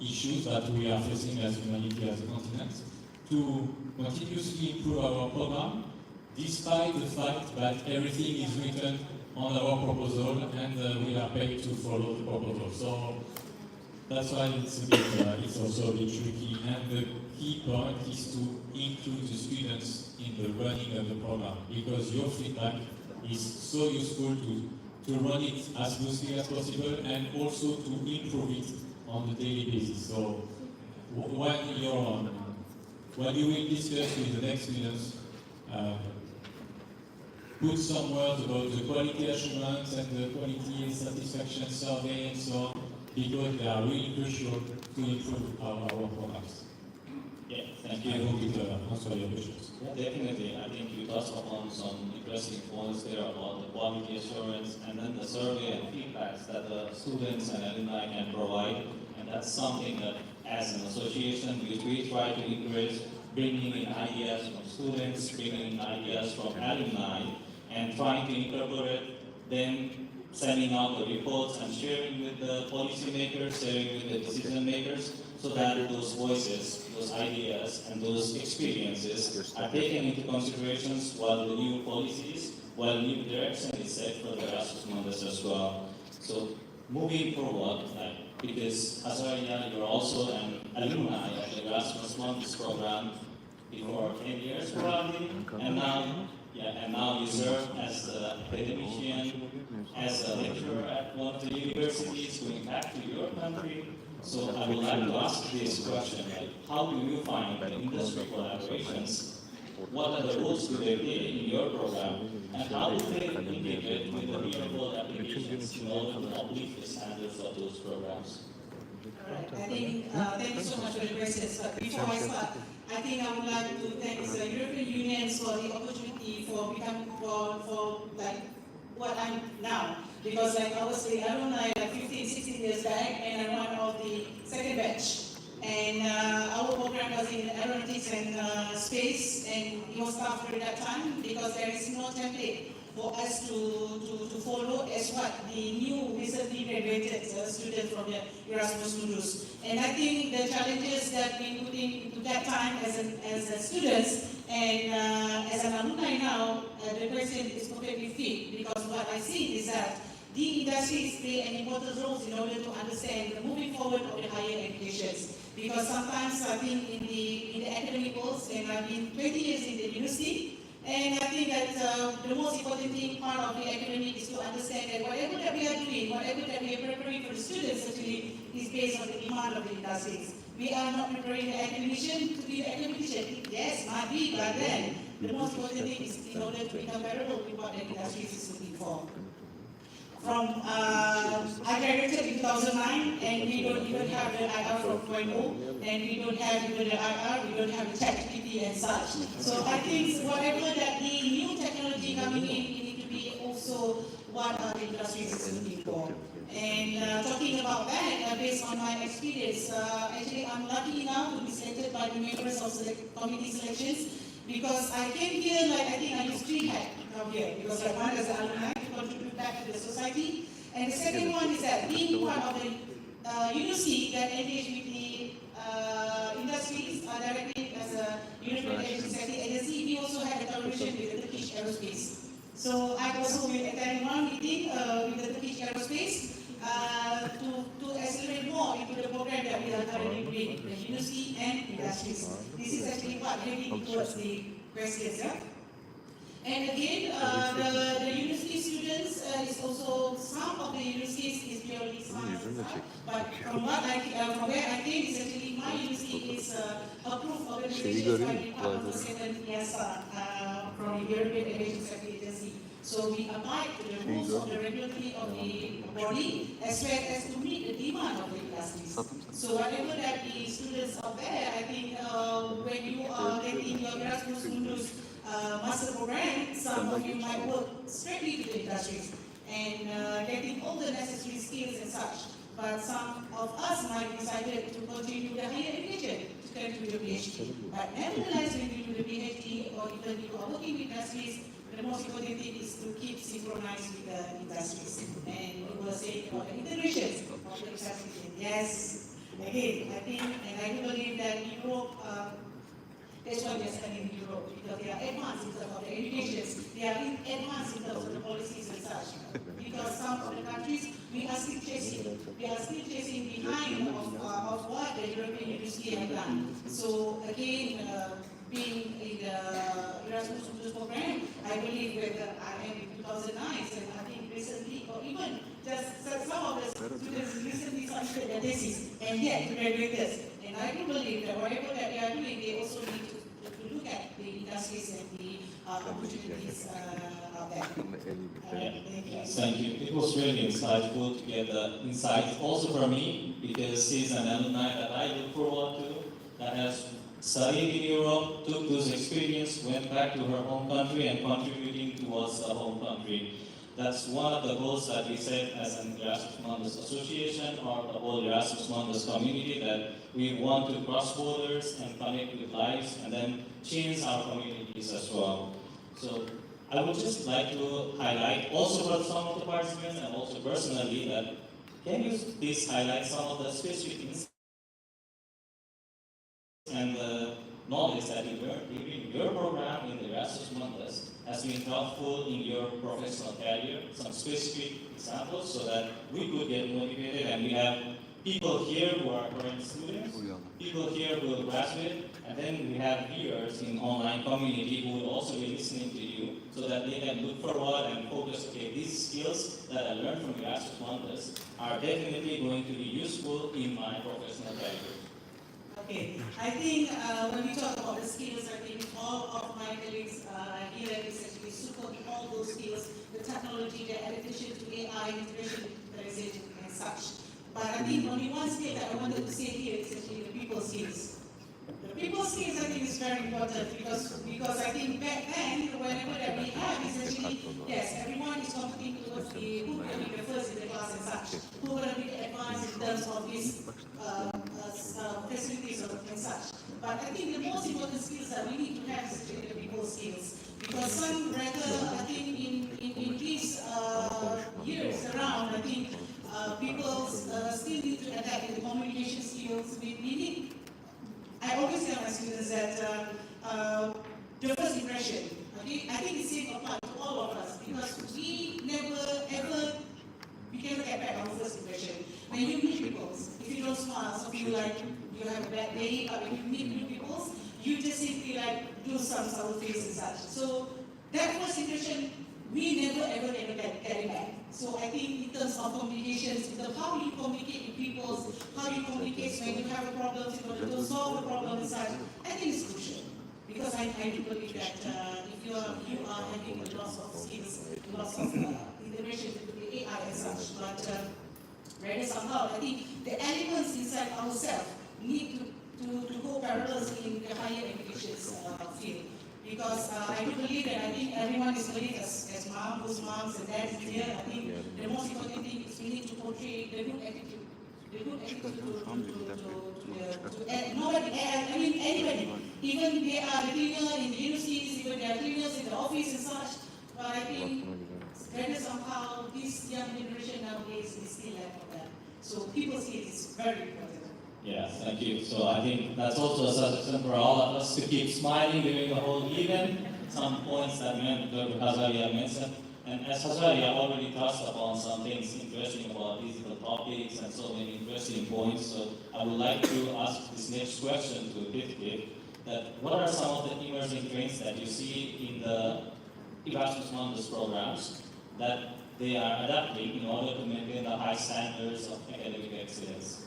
issues that we are facing as humanity, as a continent? To continuously improve our program, despite the fact that everything is written on our proposal and we are paid to follow the proposal. So that's why it's also a bit tricky. And the key point is to include the students in the running of the program, because your feedback is so useful to run it as smoothly as possible and also to improve it on a daily basis. So when you will discuss with the next students, put some words about the quality assurance and the quality satisfaction survey and so on, because they are really crucial to improve our programs. Yeah, thank you. I hope it answers your questions. Yeah, definitely. I think you touched upon some interesting points there about the quality assurance and then the survey and feedbacks that the students and alumni can provide. And that's something that, as an association, we try to encourage, bringing in ideas from students, bringing in ideas from alumni, and trying to incorporate them, sending out the reports and sharing with the policymakers, sharing with the decision makers, so that those voices, those ideas, and those experiences are taken into considerations while the new policies, while new direction is set for the Erasmus Mundus as well. So moving forward, because Azaria, you're also an alumni of the Erasmus Mundus program before 10 years probably, and now you serve as an academician, as a lecturer at one of the universities, going back to your country. So I would like to ask this question, how do you find the industry collaborations? What are the roles do they play in your program? And how do they integrate with the real-world applications in order to uplift the standards of those programs? Alright, I think, thank you so much for the questions. But before I start, I think I would like to thank the European Union for the opportunity for becoming, for like what I'm now. Because like I was the alumni like 15, 16 years back, and I'm one of the second batch. And our program was in aeronautics and space, and it was tough during that time because there is no template for us to follow as what the new recently graduated students from the Erasmus Mundus. And I think the challenges that we put into that time as students and as an alumni now, the question is completely fit, because what I see is that the industries play an important role in order to understand the moving forward of the higher educations. Because sometimes I think in the academic world, and I've been 20 years in the university, and I think that the most important thing part of the academic is to understand that whatever that we are doing, whatever that we are preparing for the students actually is based on the demand of the industries. We are not preparing the academician to be the academician. Yes, might be, but then the most important thing is in order to be comparable with what the industry is looking for. I graduated in 2009, and we don't even have the IR 4.0, and we don't have even the IR, we don't have the ChatGPT and such. So I think whatever that the new technology coming in, it need to be also what the industry is looking for. And talking about that, based on my experience, actually I'm lucky enough to be selected by the members of committee selections, because I came here, like I think I used 3 hats come here, because like one as an alumni to contribute back to the society, and the second one is that being part of the university that engage with the industries directly as a European agency, we also had a collaboration with the Turkish Aerospace. So I also will attend one meeting with the Turkish Aerospace to accelerate more into the program that we are currently doing, the university and industries. This is actually what heading towards the questions. Yeah? And again, the university students is also, some of the universities is purely science, but from where I came is actually my university is approved organization by the Department of Second ESA from the European Aviation Safety Agency. So we abide to the rules of the regulatory of the body, as well as to meet the demand of the industries. So whatever that the students are there, I think when you are getting your Erasmus Mundus master program, some of you might work strictly to the industries. and getting all the necessary skills and such. But some of us might decided to continue the higher education, to continue the PhD. But nevertheless, when you do the PhD or even you are working with industries, the most important thing is to keep synchronized with the industries. And you were saying about the integrations of the industries. And yes, again, I think, and I do believe that Europe, that's why we are studying in Europe, because they are advanced in terms of the education, they are advanced in terms of the policies and such. Because some of the countries, we are still chasing behind of what the European University have done. So again, being in the Erasmus Mundus program, I believe with I am in 2009, and I think recently, or even just some of the students recently submitted their thesis, and yet graduated. And I do believe that whatever that they are doing, they also need to look at the industries and the opportunities out there. Thank you. It was really insightful to get the insight also for me, because she's an alumni that I look forward to, that has studied in Europe, took those experience, went back to her home country and contributing towards the home country. That's one of the goals that we set as an Erasmus Mundus Association or the whole Erasmus Mundus community, that we want to cross borders and connect with lives and then change our communities as well. So I would just like to highlight also for some of the participants and also personally that can you please highlight some of the specific insights and the knowledge that you learned during your program in the Erasmus Mundus has been helpful in your professional career, some specific examples so that we could get motivated, and we have people here who are current students, people here who will graduate, and then we have viewers in online community who will also be listening to you so that they can look forward and focus, okay, these skills that I learned from Erasmus Mundus are definitely going to be useful in my professional career. Okay, I think when we talk about the skills, I think all of my colleagues here is actually super all those skills, the technology, the adaptation to AI, integration, digitalization, and such. But I think only one skill that I wanted to say here is actually the people skills. The people skills I think is very important because I think back then, whenever that we have is actually, yes, everyone is competing towards the who can be the first in the class and such, who will be advanced in terms of these facilities and such. But I think the most important skills that we need to have is actually the people skills. Because some rather, I think in these years around, I think people still need to adapt the communication skills. We need, I always tell my students that the first impression, okay, I think the same applies to all of us because we never ever, we cannot get back our first impression. When you meet people, if you don't smile, some feel like you have a bad day, but when you meet new people, you just simply like do some sour face and such. So that first impression, we never ever get it back. So I think in terms of communications, in terms of how you communicate with people, how you communicate when you have a problem, to solve a problem and such, I think it's crucial. Because I do believe that if you are having lots of skills, lots of integration with the AI and such, but rather somehow I think the elements inside ourselves need to go parallels in the higher education field. Because I do believe that I think everyone is believing as moms and dads here, I think the most important thing is we need to portray the good attitude. The good attitude to nobody, I mean anybody, even they are the cleaner in the universities, even they are cleaners in the office and such, but I think that is somehow this young generation nowadays is still left of that. So people see it is very important. Yeah, thank you. So I think that's also a suggestion for all of us to keep smiling during the whole event. Some points that Dr. Hazaria mentioned. And as Hazaria already touched upon some things interesting about digital topics and so many interesting points, so I would like to ask this next question to Vitkip, that what are some of the emerging trends that you see in the Erasmus Mundus programs that they are adapting in order to maintain the high standards of academic excellence?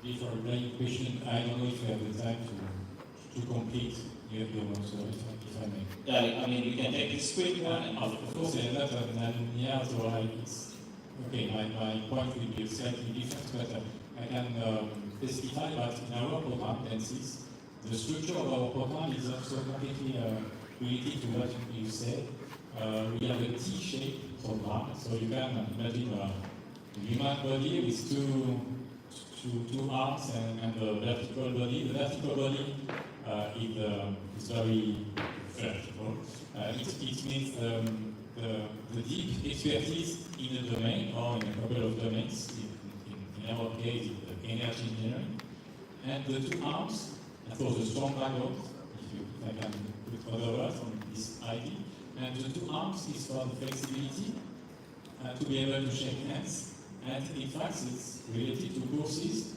Before a very question, I don't know if you have the time to complete your answer, if I may. Yeah, I mean, we can take this quick one. And of course, I'm not an alumni, so it's okay. My point will be slightly different, but I can specify that in our program, DENSIS, the structure of our program is also completely related to what you said. We have a T-shape program. So you can imagine a human body with two arms and a vertical body. The vertical body is very vertical. It means the deep expertise in a domain or in a couple of domains. In our case, the energy engineering. And the two arms, and for the strong backbone, if I can put other words on this idea. And the two arms is for the flexibility, to be able to shake hands. And in fact, it's related to courses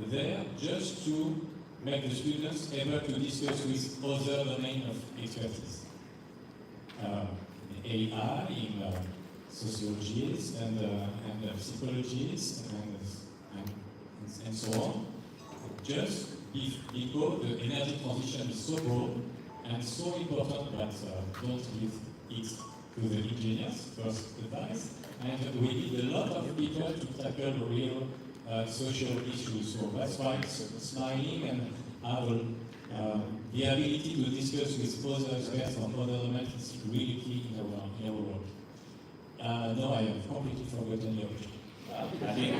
there just to make the students able to discuss with other domain of expertise. In AI, in sociologists and psychologists and so on. Just because the energy transition is so broad and so important that don't give it to the engineers first advice. And we need a lot of people to tackle real social issues. So that's why smiling and have the ability to discuss with other experts on other domains is really key in our work. No, I have completely forgotten your question. I think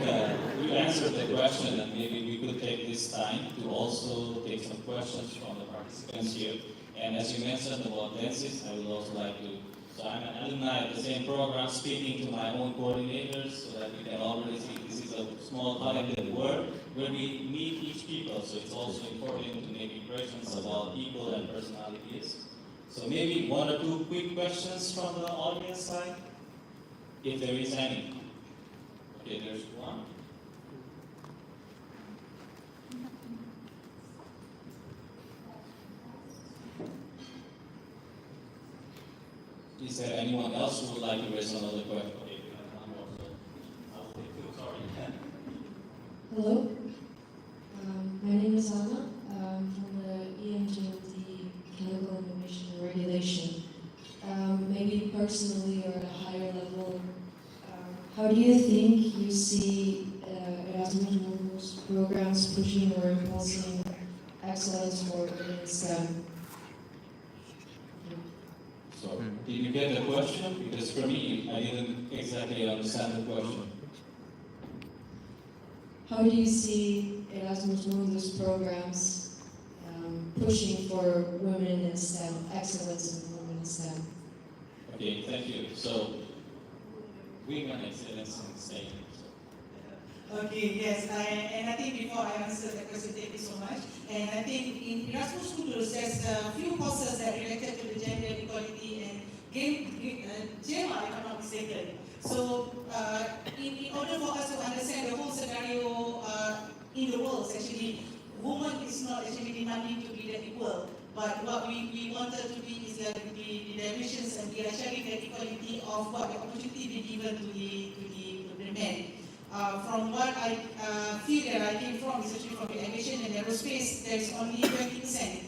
you answered the question, and maybe we could take this time to also take some questions from the participants here. And as you mentioned about lenses, I would also like to. So I'm an alumni of the same program, speaking to my own coordinators, so that we can already see this is a small connected world where we meet each people. So it's also important to make impressions about people and personalities. So maybe one or two quick questions from the audience side, if there is any. Okay, there's one. Is there anyone else who would like to raise another question? Okay, we have one more. I'll take two, sorry. Hello, my name is Anna. I'm from the EMA, Chemical Information and Regulation. Maybe personally or at a higher level, how do you think you see Erasmus Mundus programs pushing or impulsing excellence for women in STEM? So, did you get the question? Because for me, I didn't exactly understand the question. How do you see Erasmus Mundus programs pushing for women in STEM, excellence in women in STEM? Okay, thank you. So, women excellence in STEM. Okay, yes, and I think before I answer the question, thank you so much. And I think in Erasmus Mundus, there's a few courses that are related to the gender equality and EMA, if I'm not mistaken. So, in order for us to understand the whole scenario in the world, actually, women is not actually demanding to be that equal. But what we wanted to be is the dimensions and the sharing the equality of what the opportunity be given to the men. From what I feel that I came from, especially from the aviation and aerospace, there's only 20%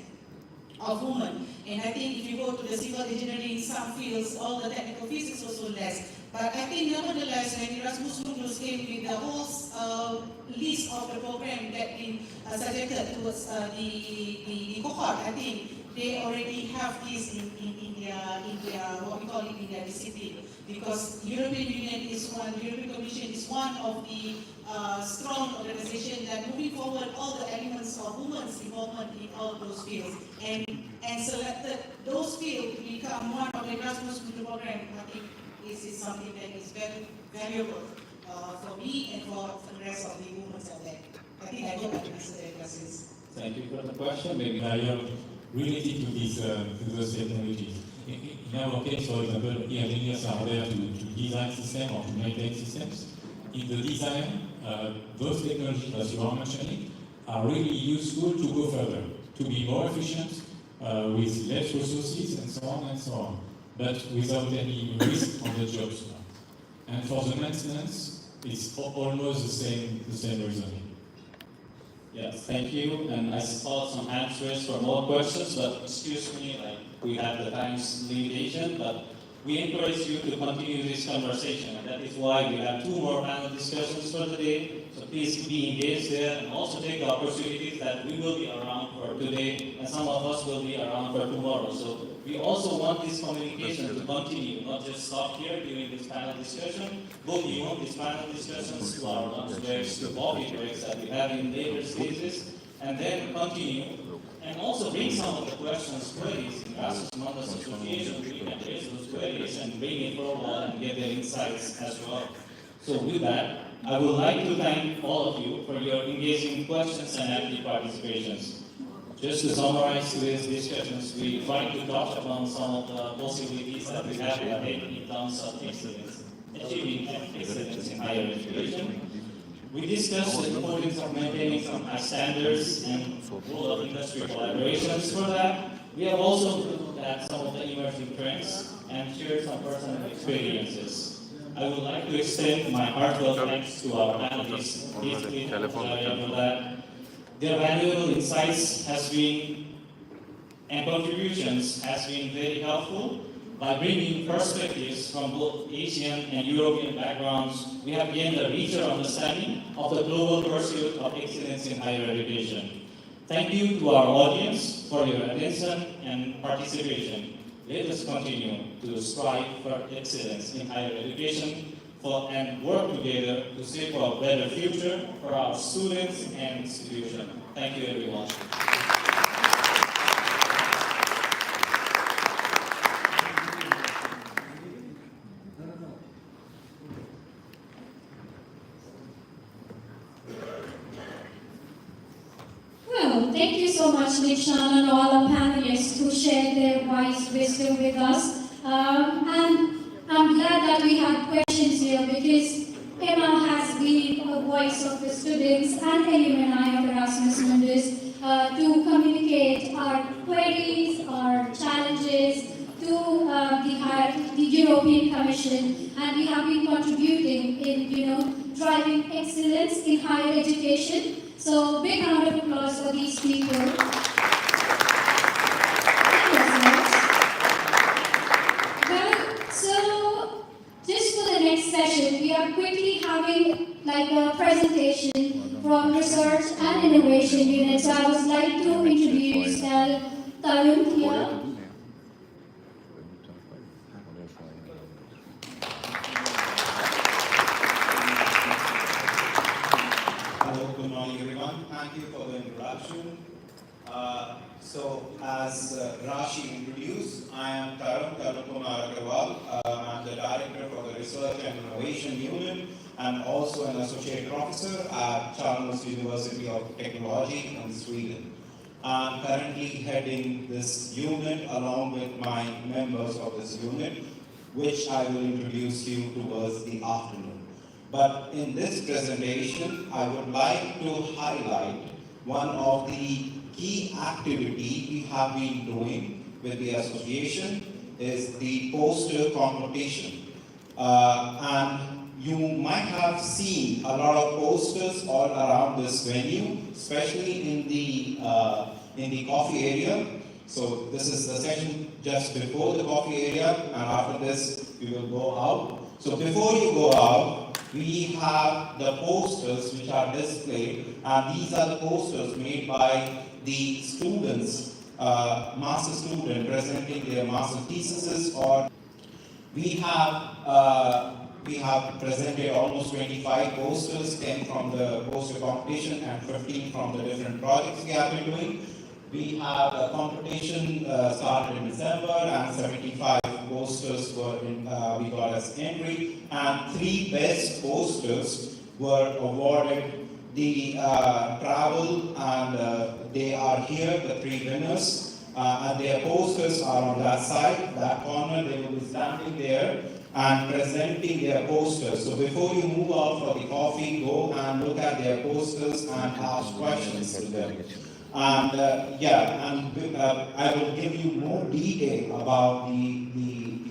of women. And I think if you go to the civil engineering, some fields, all the technical fields is also less. But I think nevertheless, when Erasmus Mundus came with the whole list of the program that been subjected towards the cohort, I think they already have this in their what we call it in their discipline. Because European Union is one, European Commission is one of the strong organizations that moving forward all the elements of women's involvement in all those fields and selected those fields to become one of the Erasmus Mundus program. I think this is something that is very valuable for me and for the rest of the women out there. I think I hope I can answer their questions. Thank you for the question. Maybe related to those technologies. In our case, for example, engineers are there to design systems or to maintain systems. In the design, those technologies that you are mentioning are really useful to go further, to be more efficient with less resources and so on and so on, but without any risk on the job site. And for the maintenance, it's almost the same reasoning. Yes, thank you. And I saw some hands raised for more questions, but excuse me, like we have the time's limitation, but we encourage you to continue this conversation, and that is why we have 2 more panel discussions for today. So please be engaged there, and also take the opportunities that we will be around for today, and some of us will be around for tomorrow. So we also want this communication to continue, not just stop here during this panel discussion, but beyond these panel discussions to our lunch breaks, to coffee breaks that we have in later stages, and then continue. And also bring some of the questions, queries, in Erasmus Mundus Association, we can raise those queries and bring it forward and get their insights as well. So with that, I would like to thank all of you for your engaging questions and active participations. Just to summarize today's discussions, we tried to touch upon some of the possibilities that we have ahead in terms of excellence, achieving excellence in higher education. We discussed the importance of maintaining some high standards and role of industry collaborations for that. We have also looked at some of the emerging trends and shared some personal experiences. I would like to extend my heartfelt thanks to our panelists, for that. Their valuable insights and contributions has been very helpful. By bringing perspectives from both Asian and European backgrounds, we have gained a richer understanding of the global pursuit of excellence in higher education. Thank you to our audience for your attention and participation. Let us continue to strive for excellence in higher education and work together to shape a better future for our students and institutions. Thank you, everyone. Thank you so much, Nishan, and all our panelists who shared their wise wisdom with us. And I'm glad that we had questions here because EMA has been a voice of the students and alumni of Erasmus Mundus to communicate our queries, our challenges to the European Commission, and we have been contributing in driving excellence in higher education. So big round of applause for these people. Well, so just for the next session, we are quickly having like a presentation from Research and Innovation Unit. So I would like to introduce Tarun here. Good morning, everyone. Thank you for the introduction. So, as Rashi introduced, I am Tarun Agarwal. I'm the Director for the Research and Innovation Unit and also an Associate Professor at Chalmers University of Technology in Sweden. I'm currently heading this unit along with my members of this unit, which I will introduce you towards the afternoon. But in this presentation, I would like to highlight one of the key activities we have been doing with the association is the poster competition. And you might have seen a lot of posters all around this venue, especially in the coffee area. So this is the section just before the coffee area, and after this, we will go out. So before you go out, we have the posters which are displayed, and these are the posters made by the students, master student presenting their master theses, or we have presented almost 25 posters, 10 from the poster competition and 15 from the different projects we have been doing. We have a competition started in December, and 75 posters were we got as entry, and 3 best posters were awarded the travel, and they are here, the 3 winners, and their posters are on that side, that corner. They will be standing there and presenting their posters. So before you move out for the coffee, go and look at their posters and ask questions to them. And I will give you more detail about the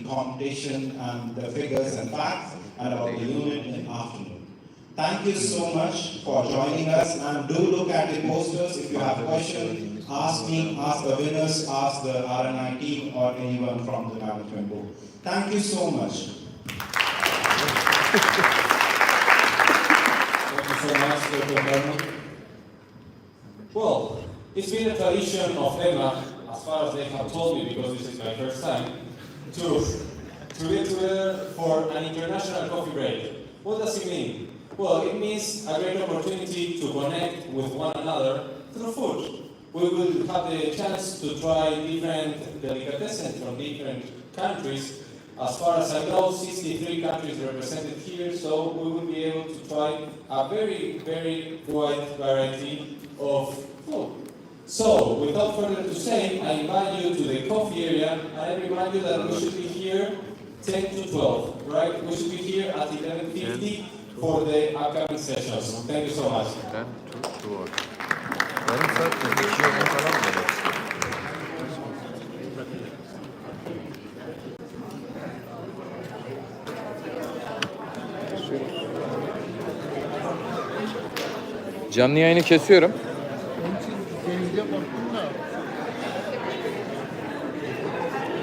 competition and the figures and facts and about the unit in the afternoon. Thank you so much for joining us, and do look at the posters. If you have questions, ask me, ask the winners, ask the RNI team or anyone from the management board. Thank you so much. Thank you so much, Dr. Herman. Well, it's been a tradition of EMA, as far as they have told me, because this is my first time, to get together for an international coffee break. What does it mean? Well, it means a great opportunity to connect with one another through food. We will have the chance to try different delicatessen from different countries. As far as I know, 63 countries represented here, so we will be able to try a very, very wide variety of food. So, without further to say, I invite you to the coffee area, and I remind you that we should be here 10 to 12, right? We should be here at 11:50 for the upcoming sessions. Thank you so much. 10 to 12. Yarım saat mi? 2 yıl falan mı? Canlı yayını kesiyorum.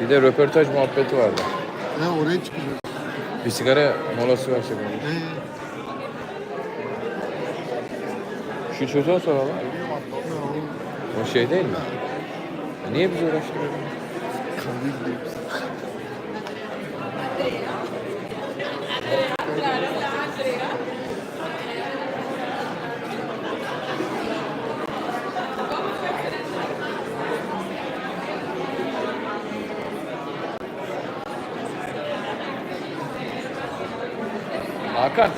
Bir de röportaj muhabbeti vardı. Oraya çıkacağız. Bir sigara molası versek. Şu çocuğa soralım. O şey değil mi? Niye bizi uğraştırıyor? Hakan.